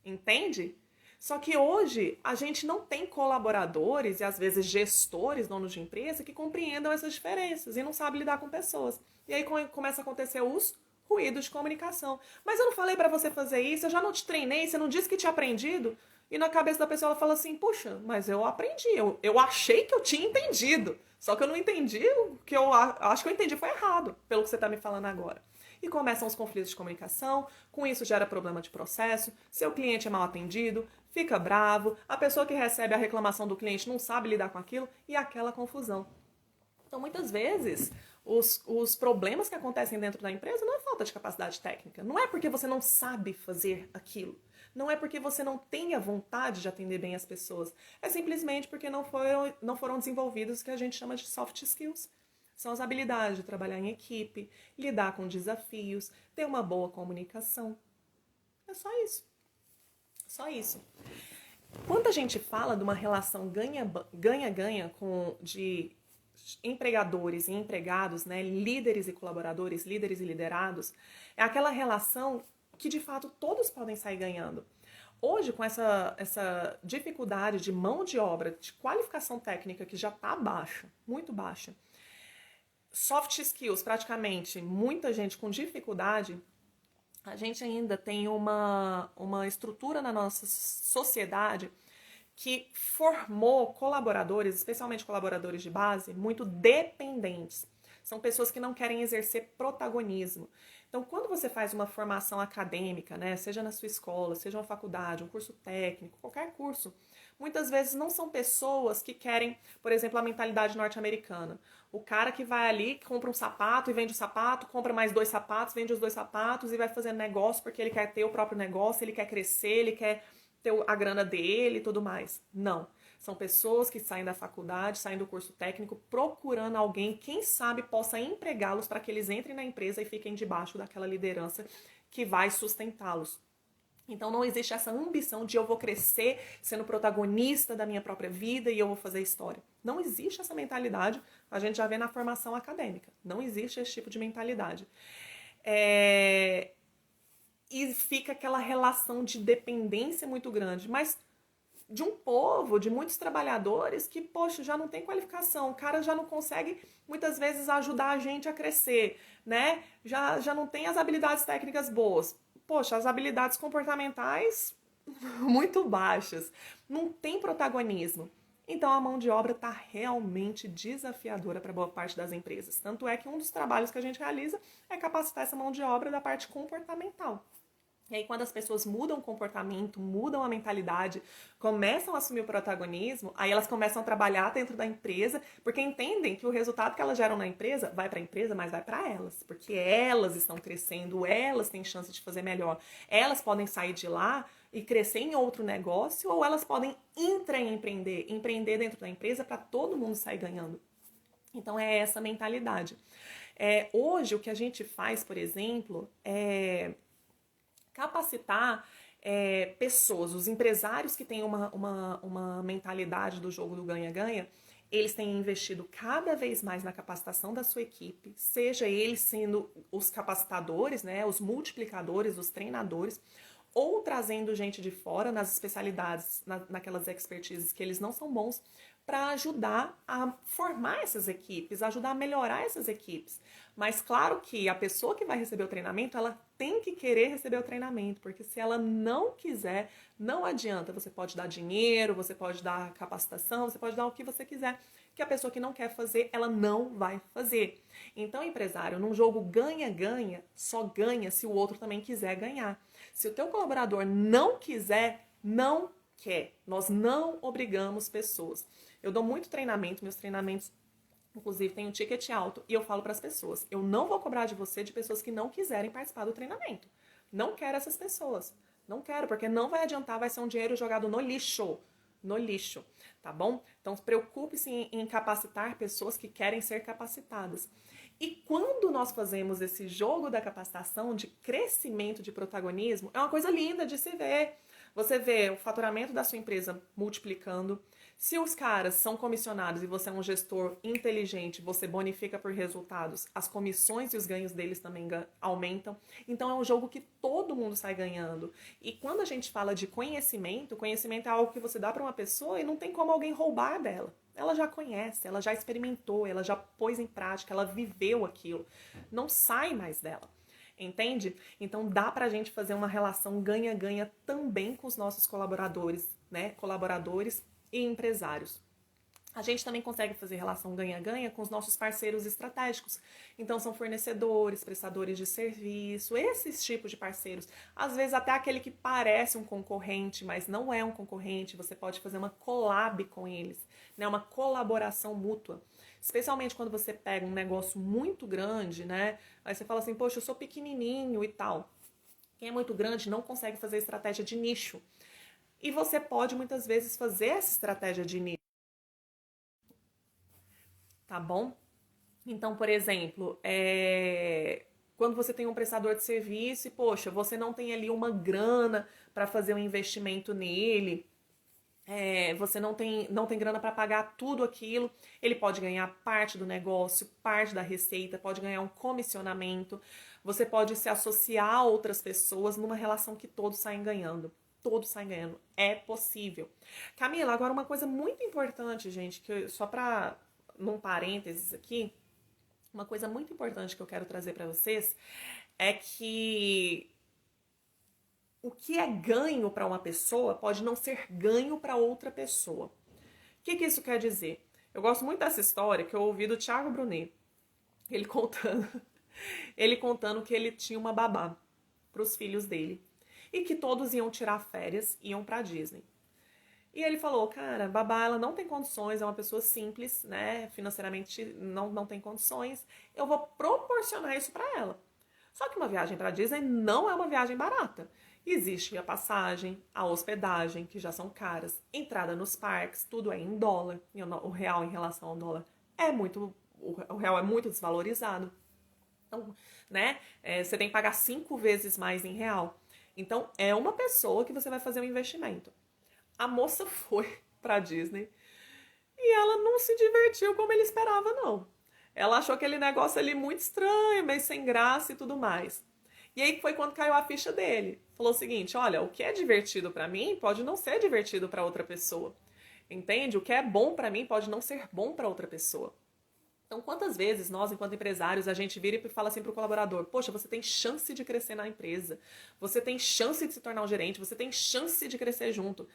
Entende? Só que hoje a gente não tem colaboradores e às vezes gestores, donos de empresa, que compreendam essas diferenças e não sabem lidar com pessoas. E aí começa a acontecer os ruídos de comunicação. Mas eu não falei pra você fazer isso, eu já não te treinei, você não disse que tinha aprendido? E na cabeça da pessoa ela fala assim, puxa, mas eu aprendi, eu achei que eu tinha entendido. Só que eu não entendi, o que eu acho que eu entendi foi errado, pelo que você tá me falando agora. e começam os conflitos de comunicação, com isso gera problema de processo, seu cliente é mal atendido, fica bravo, a pessoa que recebe a reclamação do cliente não sabe lidar com aquilo e aquela confusão. Então, muitas vezes, os problemas que acontecem dentro da empresa não é falta de capacidade técnica. Não é porque você não sabe fazer aquilo. Não é porque você não tem a vontade de atender bem as pessoas. É simplesmente porque não foram desenvolvidos o que a gente chama de soft skills. São as habilidades de trabalhar em equipe, lidar com desafios, ter uma boa comunicação. É só isso. Só isso. Quando a gente fala de uma relação ganha-ganha de empregadores e empregados, né, líderes e colaboradores, líderes e liderados, é aquela relação que de fato todos podem sair ganhando. Hoje, com essa dificuldade de mão de obra, de qualificação técnica que já está baixa, muito baixa, soft skills praticamente, muita gente com dificuldade, a gente ainda tem uma estrutura na nossa sociedade que formou colaboradores, especialmente colaboradores de base, muito dependentes. São pessoas que não querem exercer protagonismo. Então, quando você faz uma formação acadêmica, né, seja na sua escola, seja uma faculdade, um curso técnico, qualquer curso, muitas vezes não são pessoas que querem, por exemplo, a mentalidade norte-americana. O cara que vai ali, compra um sapato e vende o sapato, compra mais 2 sapatos, vende os 2 sapatos e vai fazendo negócio porque ele quer ter o próprio negócio, ele quer crescer, ele quer ter a grana dele e tudo mais. Não. São pessoas que saem da faculdade, saem do curso técnico, procurando alguém, quem sabe, possa empregá-los para que eles entrem na empresa e fiquem debaixo daquela liderança que vai sustentá-los. Então não existe essa ambição de eu vou crescer sendo protagonista da minha própria vida e eu vou fazer história. Não existe essa mentalidade, a gente já vê na formação acadêmica. Não existe esse tipo de mentalidade. E fica aquela relação de dependência muito grande, mas de um povo, de muitos trabalhadores que, poxa, já não tem qualificação, o cara já não consegue, muitas vezes, ajudar a gente a crescer, né? Já não tem as habilidades técnicas boas. Poxa, as habilidades comportamentais muito baixas. Não tem protagonismo. Então, a mão de obra está realmente desafiadora para boa parte das empresas. Tanto é que um dos trabalhos que a gente realiza é capacitar essa mão de obra da parte comportamental. E aí, quando as pessoas mudam o comportamento, mudam a mentalidade, começam a assumir o protagonismo, aí elas começam a trabalhar dentro da empresa, porque entendem que o resultado que elas geram na empresa vai para a empresa, mas vai para elas, porque elas estão crescendo, elas têm chance de fazer melhor. Elas podem sair de lá e crescer em outro negócio, ou elas podem empreender dentro da empresa para todo mundo sair ganhando. Então, é essa mentalidade. Hoje, o que a gente faz, por exemplo, é capacitar pessoas, os empresários que têm uma mentalidade do jogo do ganha-ganha, eles têm investido cada vez mais na capacitação da sua equipe, seja eles sendo os capacitadores, né, os multiplicadores, os treinadores, ou trazendo gente de fora nas especialidades, naquelas expertises que eles não são bons, para ajudar a formar essas equipes, ajudar a melhorar essas equipes. Mas claro que a pessoa que vai receber o treinamento, ela tem que querer receber o treinamento, porque se ela não quiser, não adianta. Você pode dar dinheiro, você pode dar capacitação, você pode dar o que você quiser, que a pessoa que não quer fazer, ela não vai fazer. Então, empresário, num jogo ganha-ganha, só ganha se o outro também quiser ganhar. Se o teu colaborador não quiser, não quer. Nós não obrigamos pessoas. Eu dou muito treinamento, meus treinamentos, inclusive, tem um ticket alto, e eu falo para as pessoas, eu não vou cobrar de você de pessoas que não quiserem participar do treinamento. Não quero essas pessoas. Não quero, porque não vai adiantar, vai ser um dinheiro jogado no lixo. No lixo, tá bom? Então, preocupe-se em capacitar pessoas que querem ser capacitadas. E quando nós fazemos esse jogo da capacitação, de crescimento, de protagonismo, é uma coisa linda de se ver. Você vê o faturamento da sua empresa multiplicando. Se os caras são comissionados e você é um gestor inteligente, você bonifica por resultados, as comissões e os ganhos deles também aumentam. Então é um jogo que todo mundo sai ganhando. E quando a gente fala de conhecimento, conhecimento é algo que você dá para uma pessoa e não tem como alguém roubar dela. Ela já conhece, ela já experimentou, ela já pôs em prática, ela viveu aquilo. Não sai mais dela. Entende? Então dá pra gente fazer uma relação ganha-ganha também com os nossos colaboradores, né? Colaboradores e empresários. A gente também consegue fazer relação ganha-ganha com os nossos parceiros estratégicos. Então, são fornecedores, prestadores de serviço, esses tipos de parceiros. Às vezes, até aquele que parece um concorrente, mas não é um concorrente. Você pode fazer uma collab com eles, né? Uma colaboração mútua. Especialmente quando você pega um negócio muito grande, né? Aí você fala assim, poxa, eu sou pequenininho e tal. Quem é muito grande não consegue fazer estratégia de nicho. E você pode, muitas vezes, fazer essa estratégia de nicho. Tá bom? Então, por exemplo, quando você tem um prestador de serviço e, poxa, você não tem ali uma grana para fazer um investimento nele, você não tem grana para pagar tudo aquilo, ele pode ganhar parte do negócio, parte da receita, pode ganhar um comissionamento, você pode se associar a outras pessoas numa relação que todos saem ganhando. Todos saem ganhando. É possível. Camila, agora uma coisa muito importante, gente, só para num parênteses aqui, uma coisa muito importante que eu quero trazer para vocês é que o que é ganho para uma pessoa pode não ser ganho para outra pessoa. O que isso quer dizer? Eu gosto muito dessa história que eu ouvi do Thiago Brunet. Ele contando, ele contando que ele tinha uma babá para os filhos dele e que todos iam tirar férias, iam para Disney. E ele falou, cara, babá, ela não tem condições, é uma pessoa simples, né? Financeiramente não tem condições. Eu vou proporcionar isso para ela. Só que uma viagem para Disney não é uma viagem barata. Existe a passagem, a hospedagem, que já são caras, entrada nos parques, tudo é em dólar. E o real em relação ao dólar o real é muito desvalorizado. Então, né? Você tem que pagar 5 vezes mais em real. Então, é uma pessoa que você vai fazer um investimento. A moça foi pra Disney e ela não se divertiu como ele esperava, não. Ela achou aquele negócio ali muito estranho, meio sem graça e tudo mais. E aí foi quando caiu a ficha dele. Falou o seguinte, olha, o que é divertido pra mim pode não ser divertido pra outra pessoa. Entende? O que é bom pra mim pode não ser bom pra outra pessoa. Então, quantas vezes nós, enquanto empresários, a gente vira e fala assim pro colaborador, poxa, você tem chance de crescer na empresa, você tem chance de se tornar um gerente, você tem chance de crescer junto.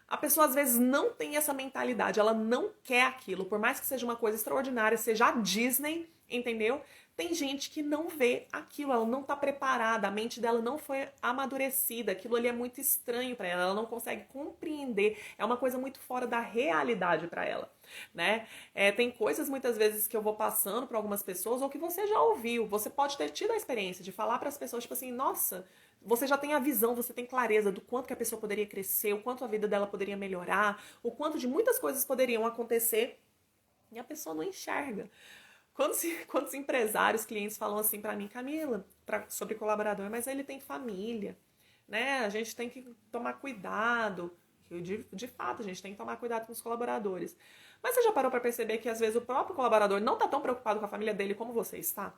A pessoa às vezes não tem essa mentalidade, ela não quer aquilo, por mais que seja uma coisa extraordinária, seja a Disney, entendeu? Tem gente que não vê aquilo, ela não tá preparada, a mente dela não foi amadurecida, aquilo ali é muito estranho para ela, ela não consegue compreender, é uma coisa muito fora da realidade para ela, né? Tem coisas muitas vezes que eu vou passando para algumas pessoas ou que você já ouviu, você pode ter tido a experiência de falar para as pessoas tipo assim, nossa, você já tem a visão, você tem clareza do quanto que a pessoa poderia crescer, o quanto a vida dela poderia melhorar, o quanto de muitas coisas poderiam acontecer e a pessoa não enxerga. Quantos empresários, clientes falam assim pra mim, Camila, sobre colaborador, mas ele tem família, né? A gente tem que tomar cuidado. De fato, a gente tem que tomar cuidado com os colaboradores. Mas você já parou pra perceber que às vezes o próprio colaborador não tá tão preocupado com a família dele como você está?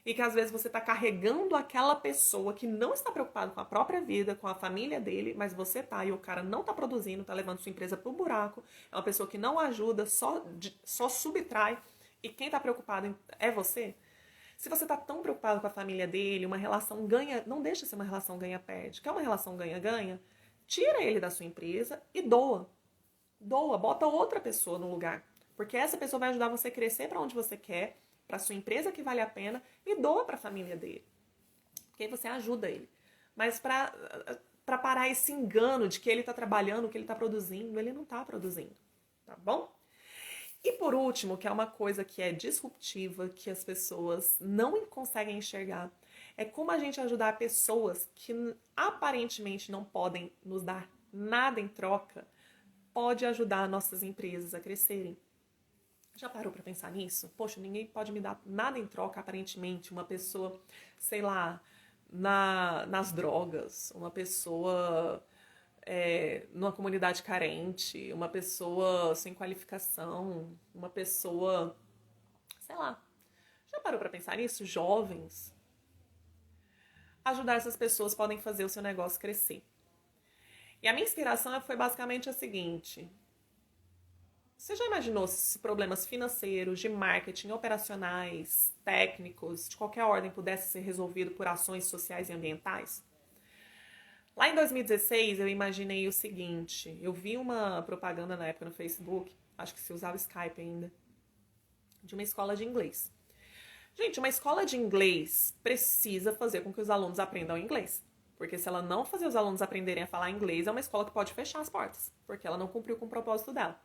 E que às vezes você está carregando aquela pessoa que não está preocupada com a própria vida, com a família dele, mas você tá e o cara não está produzindo, está levando sua empresa pro buraco, é uma pessoa que não ajuda, só subtrai, e quem está preocupado é você. Se você está tão preocupado com a família dele, uma relação ganha, não deixa ser uma relação ganha-perde. Quer uma relação ganha-ganha? Tira ele da sua empresa e doa. Doa, bota outra pessoa no lugar. Porque essa pessoa vai ajudar você a crescer para onde você quer, para sua empresa que vale a pena e doa para a família dele. Porque aí você ajuda ele. Mas para parar esse engano de que ele está trabalhando, que ele está produzindo, ele não está produzindo, tá bom? E por último, que é uma coisa que é disruptiva, que as pessoas não conseguem enxergar, é como a gente ajudar pessoas que aparentemente não podem nos dar nada em troca, pode ajudar nossas empresas a crescerem. Já parou pra pensar nisso? Poxa, ninguém pode me dar nada em troca, aparentemente. Uma pessoa, sei lá, nas drogas, uma pessoa numa comunidade carente, uma pessoa sem qualificação, uma pessoa, sei lá. Já parou pra pensar nisso? Jovens. Ajudar essas pessoas podem fazer o seu negócio crescer. E a minha inspiração foi basicamente a seguinte: você já imaginou se problemas financeiros, de marketing, operacionais, técnicos, de qualquer ordem pudessem ser resolvidos por ações sociais e ambientais? Lá em 2016 eu imaginei o seguinte, eu vi uma propaganda na época no Facebook, acho que se usava Skype ainda, de uma escola de inglês. Gente, uma escola de inglês precisa fazer com que os alunos aprendam inglês. Porque se ela não fazer os alunos aprenderem a falar inglês, é uma escola que pode fechar as portas, porque ela não cumpriu com o propósito dela.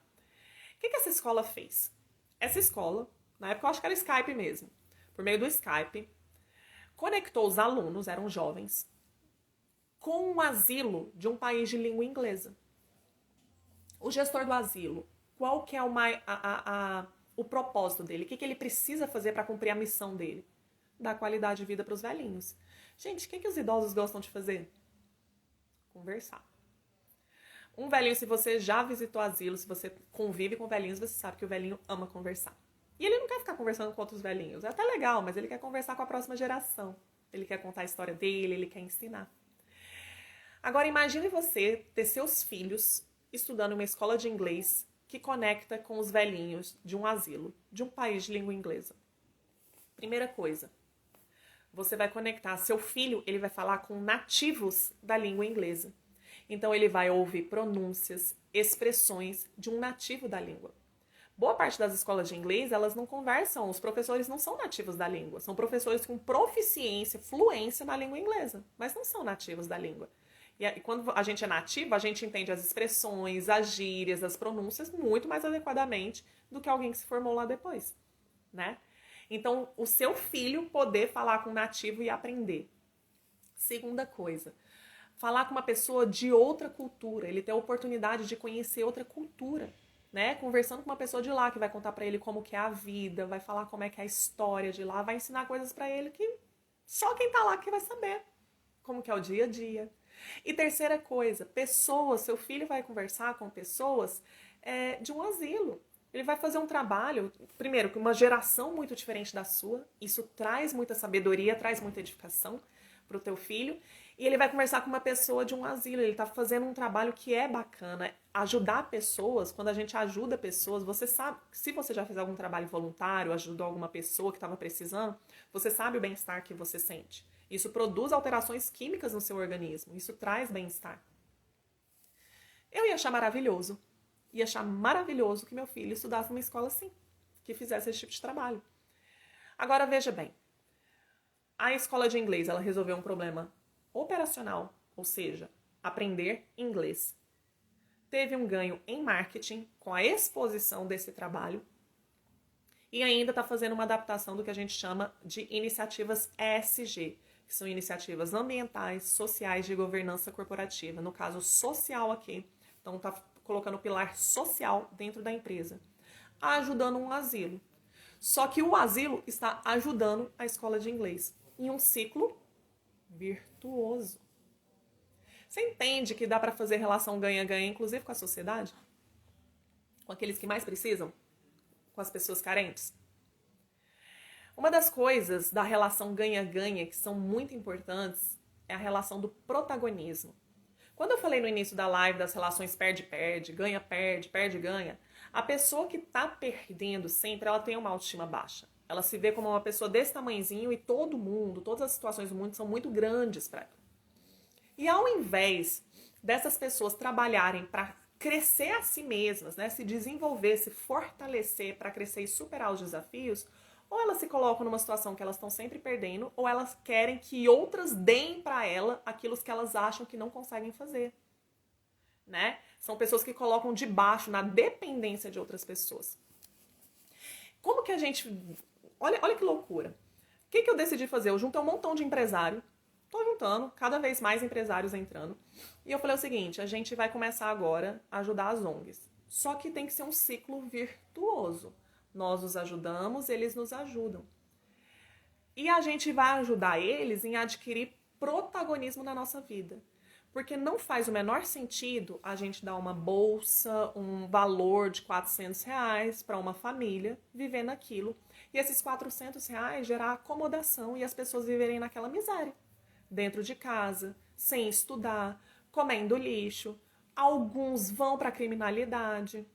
O que essa escola fez? Essa escola, na época eu acho que era Skype mesmo, por meio do Skype, conectou os alunos, eram jovens, com um asilo de um país de língua inglesa. O gestor do asilo, qual que é o propósito dele? O que ele precisa fazer para cumprir a missão dele? Dar qualidade de vida para os velhinhos. Gente, o que os idosos gostam de fazer? Conversar. Um velhinho, se você já visitou asilo, se você convive com velhinhos, você sabe que o velhinho ama conversar. E ele não quer ficar conversando com outros velhinhos. É até legal, mas ele quer conversar com a próxima geração. Ele quer contar a história dele, ele quer ensinar. Agora, imagine você ter seus filhos estudando em uma escola de inglês que conecta com os velhinhos de um asilo, de um país de língua inglesa. Primeira coisa, você vai conectar. Seu filho, ele vai falar com nativos da língua inglesa. Então, ele vai ouvir pronúncias, expressões de um nativo da língua. Boa parte das escolas de inglês, elas não conversam, os professores não são nativos da língua. São professores com proficiência, fluência na língua inglesa, mas não são nativos da língua. E quando a gente é nativo, a gente entende as expressões, as gírias, as pronúncias muito mais adequadamente do que alguém que se formou lá depois, né? Então, o seu filho poder falar com um nativo e aprender. Segunda coisa, falar com uma pessoa de outra cultura, ele ter a oportunidade de conhecer outra cultura, né? Conversando com uma pessoa de lá que vai contar pra ele como que é a vida, vai falar como é que é a história de lá, vai ensinar coisas pra ele que só quem tá lá que vai saber, como que é o dia a dia. E terceira coisa, pessoas, seu filho vai conversar com pessoas de um asilo. Ele vai fazer um trabalho, primeiro, com uma geração muito diferente da sua. Isso traz muita sabedoria, traz muita edificação para o teu filho. E ele vai conversar com uma pessoa de um asilo. Ele está fazendo um trabalho que é bacana. Ajudar pessoas, quando a gente ajuda pessoas, você sabe, se você já fez algum trabalho voluntário, ajudou alguma pessoa que estava precisando, você sabe o bem-estar que você sente. Isso produz alterações químicas no seu organismo. Isso traz bem-estar. Eu ia achar maravilhoso. Ia achar maravilhoso que meu filho estudasse numa escola assim, que fizesse esse tipo de trabalho. Agora, veja bem. A escola de inglês, ela resolveu um problema operacional, ou seja, aprender inglês. Teve um ganho em marketing com a exposição desse trabalho e ainda está fazendo uma adaptação do que a gente chama de iniciativas ESG, que são iniciativas ambientais, sociais de governança corporativa. No caso, social aqui. Então, está colocando o pilar social dentro da empresa, ajudando um asilo. Só que o asilo está ajudando a escola de inglês em um ciclo virtuoso. Você entende que dá para fazer relação ganha-ganha, inclusive com a sociedade? Com aqueles que mais precisam? Com as pessoas carentes? Uma das coisas da relação ganha-ganha que são muito importantes é a relação do protagonismo. Quando eu falei no início da live das relações perde-perde, ganha-perde, perde-ganha, a pessoa que tá perdendo sempre, ela tem uma autoestima baixa. Ela se vê como uma pessoa desse tamanhozinho e todo mundo, todas as situações do mundo são muito grandes para ela. E ao invés dessas pessoas trabalharem para crescer a si mesmas, né, se desenvolver, se fortalecer para crescer e superar os desafios, ou elas se colocam numa situação que elas estão sempre perdendo, ou elas querem que outras deem para ela aquilo que elas acham que não conseguem fazer, né? São pessoas que colocam de baixo na dependência de outras pessoas. Como que a gente... Olha que loucura. O que eu decidi fazer? Eu juntei um montão de empresário. Tô juntando, cada vez mais empresários entrando. E eu falei o seguinte, a gente vai começar agora a ajudar as ONGs. Só que tem que ser um ciclo virtuoso. Nós os ajudamos, eles nos ajudam. E a gente vai ajudar eles em adquirir protagonismo na nossa vida. Porque não faz o menor sentido a gente dar uma bolsa, um valor de R$ 400 para uma família viver naquilo. E esses R$ 400 gerar acomodação e as pessoas viverem naquela miséria. Dentro de casa, sem estudar, comendo lixo. Alguns vão para a criminalidade,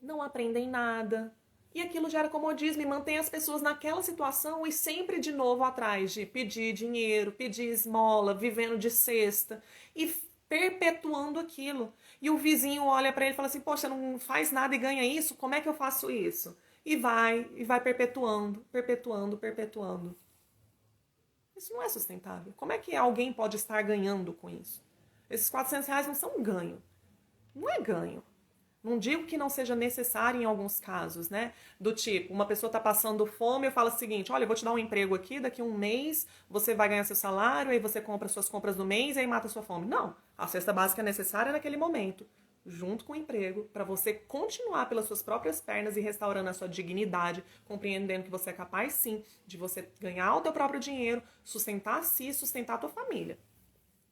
não aprendem nada. E aquilo gera comodismo e mantém as pessoas naquela situação e sempre de novo atrás de pedir dinheiro, pedir esmola, vivendo de cesta. E perpetuando aquilo. E o vizinho olha para ele e fala assim, poxa, não faz nada e ganha isso, como é que eu faço isso? E vai perpetuando, perpetuando, perpetuando. Isso não é sustentável. Como é que alguém pode estar ganhando com isso? Esses R$ 400 não são um ganho. Não é ganho. Não digo que não seja necessário em alguns casos, né? Do tipo, uma pessoa está passando fome, eu falo o seguinte, olha, eu vou te dar um emprego aqui, daqui a um mês você vai ganhar seu salário, aí você compra suas compras do mês e aí mata a sua fome. Não, a cesta básica é necessária naquele momento, junto com o emprego, para você continuar pelas suas próprias pernas e restaurando a sua dignidade, compreendendo que você é capaz sim de você ganhar o teu próprio dinheiro, sustentar a si e sustentar a tua família.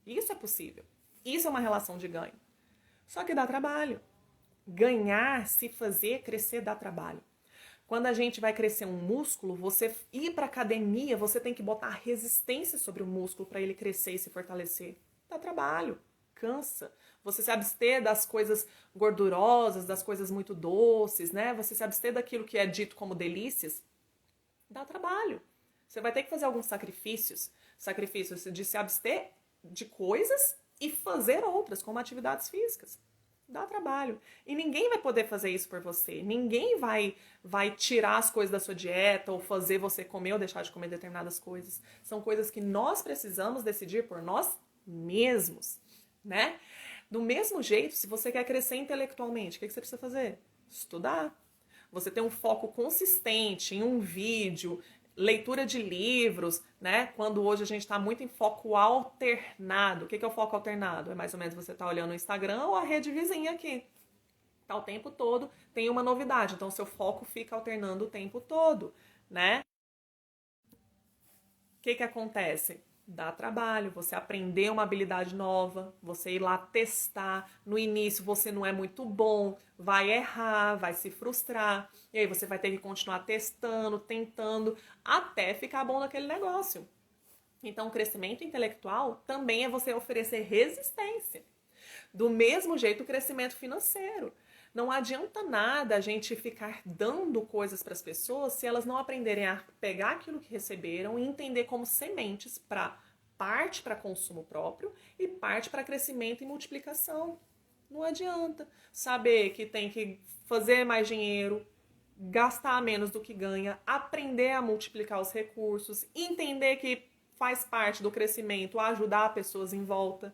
Isso é possível. Isso é uma relação de ganho. Só que dá trabalho. Ganhar, se fazer crescer, dá trabalho. Quando a gente vai crescer um músculo, você ir para academia, você tem que botar resistência sobre o músculo para ele crescer e se fortalecer. Dá trabalho, cansa. Você se abster das coisas gordurosas, das coisas muito doces, né? Você se abster daquilo que é dito como delícias, dá trabalho. Você vai ter que fazer alguns sacrifícios. Sacrifícios de se abster de coisas e fazer outras, como atividades físicas. Dá trabalho. E ninguém vai poder fazer isso por você. Ninguém vai tirar as coisas da sua dieta ou fazer você comer ou deixar de comer determinadas coisas. São coisas que nós precisamos decidir por nós mesmos, né? Do mesmo jeito, se você quer crescer intelectualmente, o que você precisa fazer? Estudar. Você tem um foco consistente em um vídeo, leitura de livros, né? Quando hoje a gente está muito em foco alternado. O que é o foco alternado? É mais ou menos você tá olhando o Instagram ou a rede vizinha aqui. Tá o tempo todo, tem uma novidade. Então, o seu foco fica alternando o tempo todo, né? O que acontece? Dá trabalho, você aprender uma habilidade nova, você ir lá testar. No início você não é muito bom, vai errar, vai se frustrar. E aí você vai ter que continuar testando, tentando, até ficar bom naquele negócio. Então, o crescimento intelectual também é você oferecer resistência. Do mesmo jeito, o crescimento financeiro. Não adianta nada a gente ficar dando coisas para as pessoas se elas não aprenderem a pegar aquilo que receberam e entender como sementes para parte para consumo próprio e parte para crescimento e multiplicação. Não adianta saber que tem que fazer mais dinheiro, gastar menos do que ganha, aprender a multiplicar os recursos, entender que faz parte do crescimento ajudar pessoas em volta.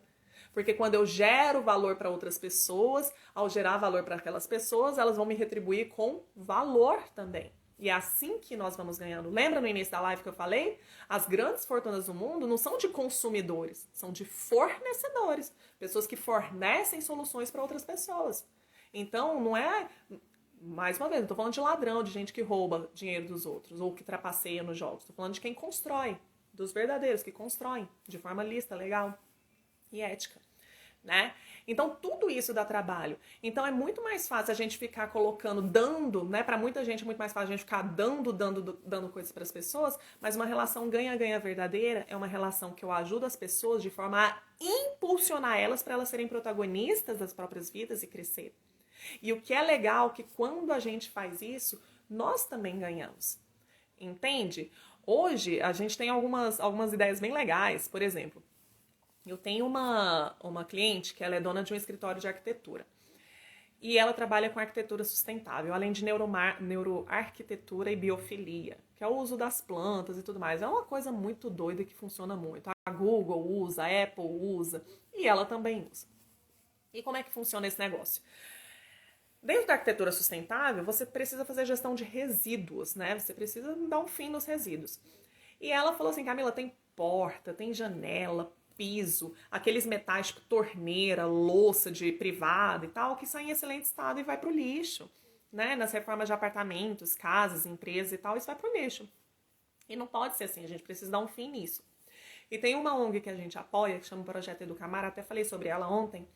Porque quando eu gero valor para outras pessoas, ao gerar valor para aquelas pessoas, elas vão me retribuir com valor também. E é assim que nós vamos ganhando. Lembra no início da live que eu falei? As grandes fortunas do mundo não são de consumidores, são de fornecedores. Pessoas que fornecem soluções para outras pessoas. Então, não é... Mais uma vez, não estou falando de ladrão, de gente que rouba dinheiro dos outros ou que trapaceia nos jogos. Estou falando de quem constrói, dos verdadeiros que constroem de forma lícita, legal e ética, né? Então tudo isso dá trabalho. Então é muito mais fácil a gente ficar colocando, dando, né? Para muita gente é muito mais fácil a gente ficar dando coisas para as pessoas, mas uma relação ganha-ganha verdadeira é uma relação que eu ajudo as pessoas de forma a impulsionar elas para elas serem protagonistas das próprias vidas e crescer. E o que é legal é que quando a gente faz isso, nós também ganhamos. Entende? Hoje a gente tem algumas ideias bem legais, por exemplo, eu tenho uma cliente que ela é dona de um escritório de arquitetura. E ela trabalha com arquitetura sustentável, além de neuroarquitetura e biofilia, que é o uso das plantas e tudo mais. É uma coisa muito doida que funciona muito. A Google usa, a Apple usa e ela também usa. E como é que funciona esse negócio? Dentro da arquitetura sustentável, você precisa fazer gestão de resíduos, né? Você precisa dar um fim nos resíduos. E ela falou assim, Camila, tem porta, tem janela, piso, aqueles metais tipo torneira, louça de privada e tal, que saem em excelente estado e vai pro lixo, né? Nas reformas de apartamentos, casas, empresas e tal, isso vai pro lixo. E não pode ser assim, a gente precisa dar um fim nisso. E tem uma ONG que a gente apoia, que chama o Projeto Educamar, até falei sobre ela ontem,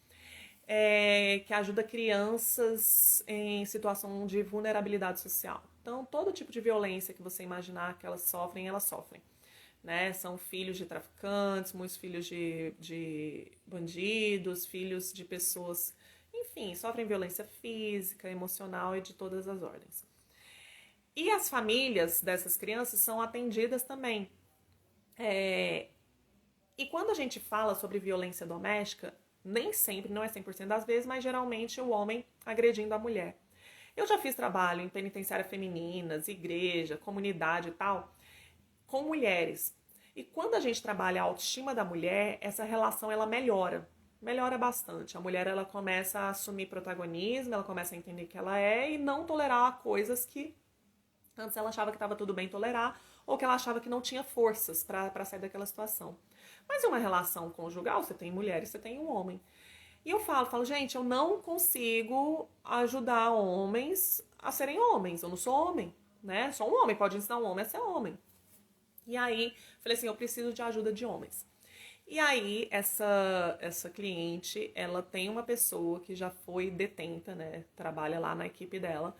que ajuda crianças em situação de vulnerabilidade social. Então, todo tipo de violência que você imaginar que elas sofrem. Né? São filhos de traficantes, muitos filhos de bandidos, filhos de pessoas, enfim, sofrem violência física, emocional e de todas as ordens. E as famílias dessas crianças são atendidas também. E quando a gente fala sobre violência doméstica, Nem sempre, não é 100% das vezes, mas geralmente o homem agredindo a mulher. Eu já fiz trabalho em penitenciária femininas, igreja, comunidade e tal, com mulheres. E quando a gente trabalha a autoestima da mulher, essa relação ela melhora. Melhora bastante. A mulher ela começa a assumir protagonismo, ela começa a entender que ela é e não tolerar coisas que antes ela achava que estava tudo bem tolerar ou que ela achava que não tinha forças para sair daquela situação. Mas em uma relação conjugal, você tem mulher e você tem um homem. E eu falo, gente, eu não consigo ajudar homens a serem homens. Eu não sou homem, né? Só um homem pode ensinar um homem a ser homem. E aí, falei assim, eu preciso de ajuda de homens. E aí, essa cliente, ela tem uma pessoa que já foi detenta, né? Trabalha lá na equipe dela.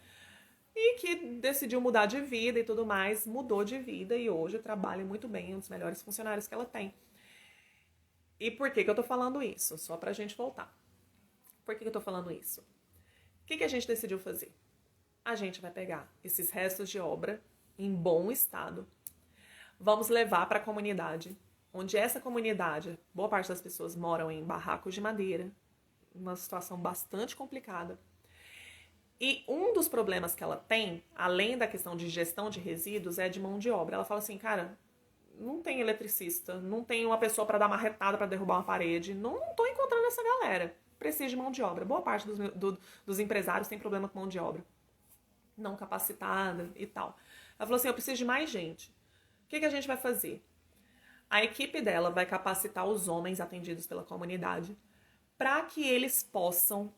E que decidiu mudar de vida e tudo mais, mudou de vida e hoje trabalha muito bem, é um dos melhores funcionários que ela tem. E por que eu tô falando isso? Só pra gente voltar. Por que eu tô falando isso? O que a gente decidiu fazer? A gente vai pegar esses restos de obra em bom estado, vamos levar para a comunidade, onde essa comunidade, boa parte das pessoas moram em barracos de madeira, uma situação bastante complicada. E um dos problemas que ela tem, além da questão de gestão de resíduos, é de mão de obra. Ela fala assim, cara, não tem eletricista, não tem uma pessoa para dar uma retada para derrubar uma parede, não tô encontrando essa galera. Preciso de mão de obra. Boa parte dos empresários tem problema com mão de obra não capacitada e tal. Ela falou assim, eu preciso de mais gente. O que a gente vai fazer? A equipe dela vai capacitar os homens atendidos pela comunidade para que eles possam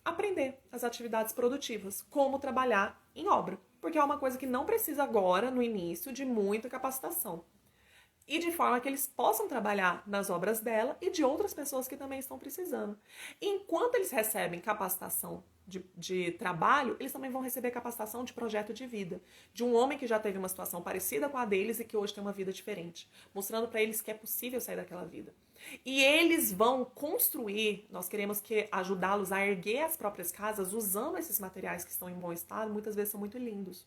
aprender as atividades produtivas, como trabalhar em obra. Porque é uma coisa que não precisa agora, no início, de muita capacitação. E de forma que eles possam trabalhar nas obras dela e de outras pessoas que também estão precisando. Enquanto eles recebem capacitação de trabalho, eles também vão receber capacitação de projeto de vida. De um homem que já teve uma situação parecida com a deles e que hoje tem uma vida diferente. Mostrando para eles que é possível sair daquela vida. E eles vão construir, nós queremos ajudá-los a erguer as próprias casas usando esses materiais que estão em bom estado, muitas vezes são muito lindos.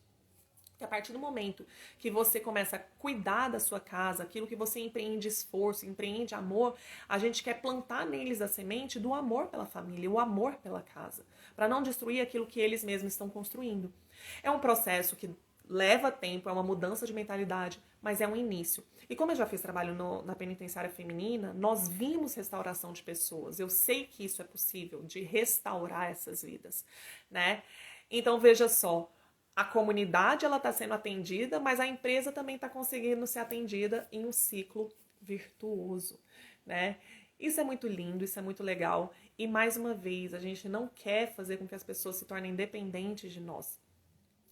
Que a partir do momento que você começa a cuidar da sua casa, aquilo que você empreende esforço, empreende amor, a gente quer plantar neles a semente do amor pela família, o amor pela casa, para não destruir aquilo que eles mesmos estão construindo. É um processo que leva tempo, é uma mudança de mentalidade, mas é um início. E como eu já fiz trabalho na penitenciária feminina, nós vimos restauração de pessoas. Eu sei que isso é possível, de restaurar essas vidas, né? Então veja só, a comunidade ela está sendo atendida, mas a empresa também está conseguindo ser atendida em um ciclo virtuoso, né? Isso é muito lindo, isso é muito legal. E mais uma vez, a gente não quer fazer com que as pessoas se tornem dependentes de nós.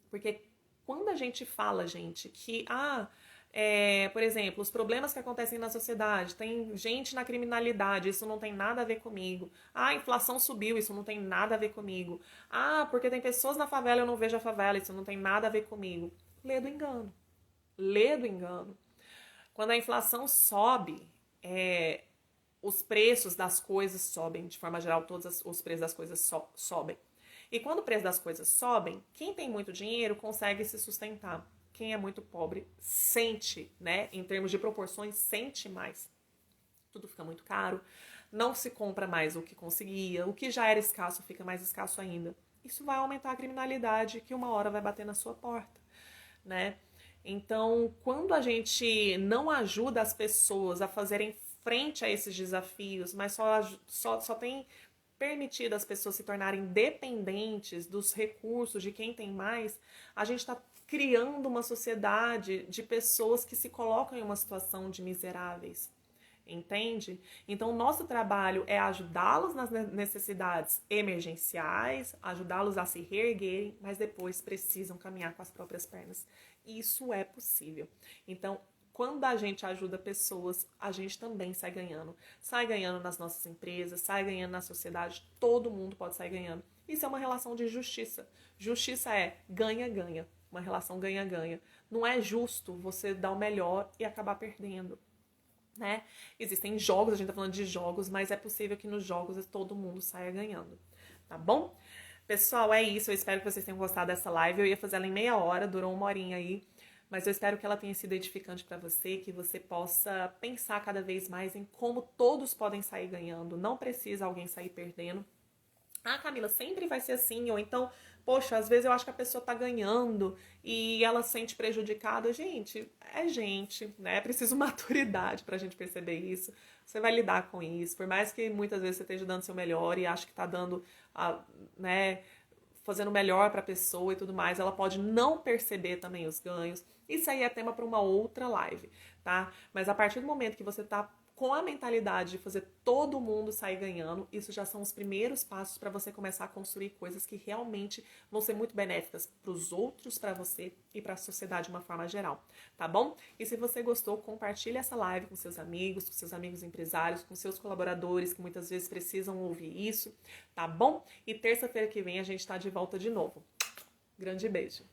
Porque quando a gente fala, gente, que por exemplo, os problemas que acontecem na sociedade, tem gente na criminalidade, isso não tem nada a ver comigo. A inflação subiu, isso não tem nada a ver comigo. Porque tem pessoas na favela, eu não vejo a favela, isso não tem nada a ver comigo. Lê do engano. Lê do engano. Quando a inflação sobe, os preços das coisas sobem, de forma geral, todos os preços das coisas sobem. E quando o preço das coisas sobem, quem tem muito dinheiro consegue se sustentar. Quem é muito pobre sente, né? Em termos de proporções, sente mais. Tudo fica muito caro, não se compra mais o que conseguia, o que já era escasso fica mais escasso ainda. Isso vai aumentar a criminalidade que uma hora vai bater na sua porta, né? Então, quando a gente não ajuda as pessoas a fazerem frente a esses desafios, mas só tem permitido as pessoas se tornarem dependentes dos recursos de quem tem mais, a gente está criando uma sociedade de pessoas que se colocam em uma situação de miseráveis, entende? Então, o nosso trabalho é ajudá-los nas necessidades emergenciais, ajudá-los a se reerguerem, mas depois precisam caminhar com as próprias pernas. Isso é possível. Então, quando a gente ajuda pessoas, a gente também sai ganhando. Sai ganhando nas nossas empresas, sai ganhando na sociedade, todo mundo pode sair ganhando. Isso é uma relação de justiça. Justiça é ganha-ganha, uma relação ganha-ganha. Não é justo você dar o melhor e acabar perdendo, né? Existem jogos, a gente tá falando de jogos, mas é possível que nos jogos todo mundo saia ganhando, tá bom? Pessoal, é isso. Eu espero que vocês tenham gostado dessa live. Eu ia fazer ela em meia hora, durou 1 horinha aí. Mas eu espero que ela tenha sido edificante para você, que você possa pensar cada vez mais em como todos podem sair ganhando. Não precisa alguém sair perdendo. Ah, Camila, sempre vai ser assim, ou então, poxa, às vezes eu acho que a pessoa tá ganhando e ela se sente prejudicada. Gente, é gente, né? É preciso maturidade pra gente perceber isso. Você vai lidar com isso, por mais que muitas vezes você esteja dando seu melhor e acha que tá dando, né, fazendo melhor pra pessoa e tudo mais, ela pode não perceber também os ganhos. Isso aí é tema para uma outra live, tá? Mas a partir do momento que você tá com a mentalidade de fazer todo mundo sair ganhando, isso já são os primeiros passos para você começar a construir coisas que realmente vão ser muito benéficas para os outros, para você e para a sociedade de uma forma geral, tá bom? E se você gostou, compartilhe essa live com seus amigos empresários, com seus colaboradores que muitas vezes precisam ouvir isso, tá bom? E terça-feira que vem a gente tá de volta de novo. Grande beijo!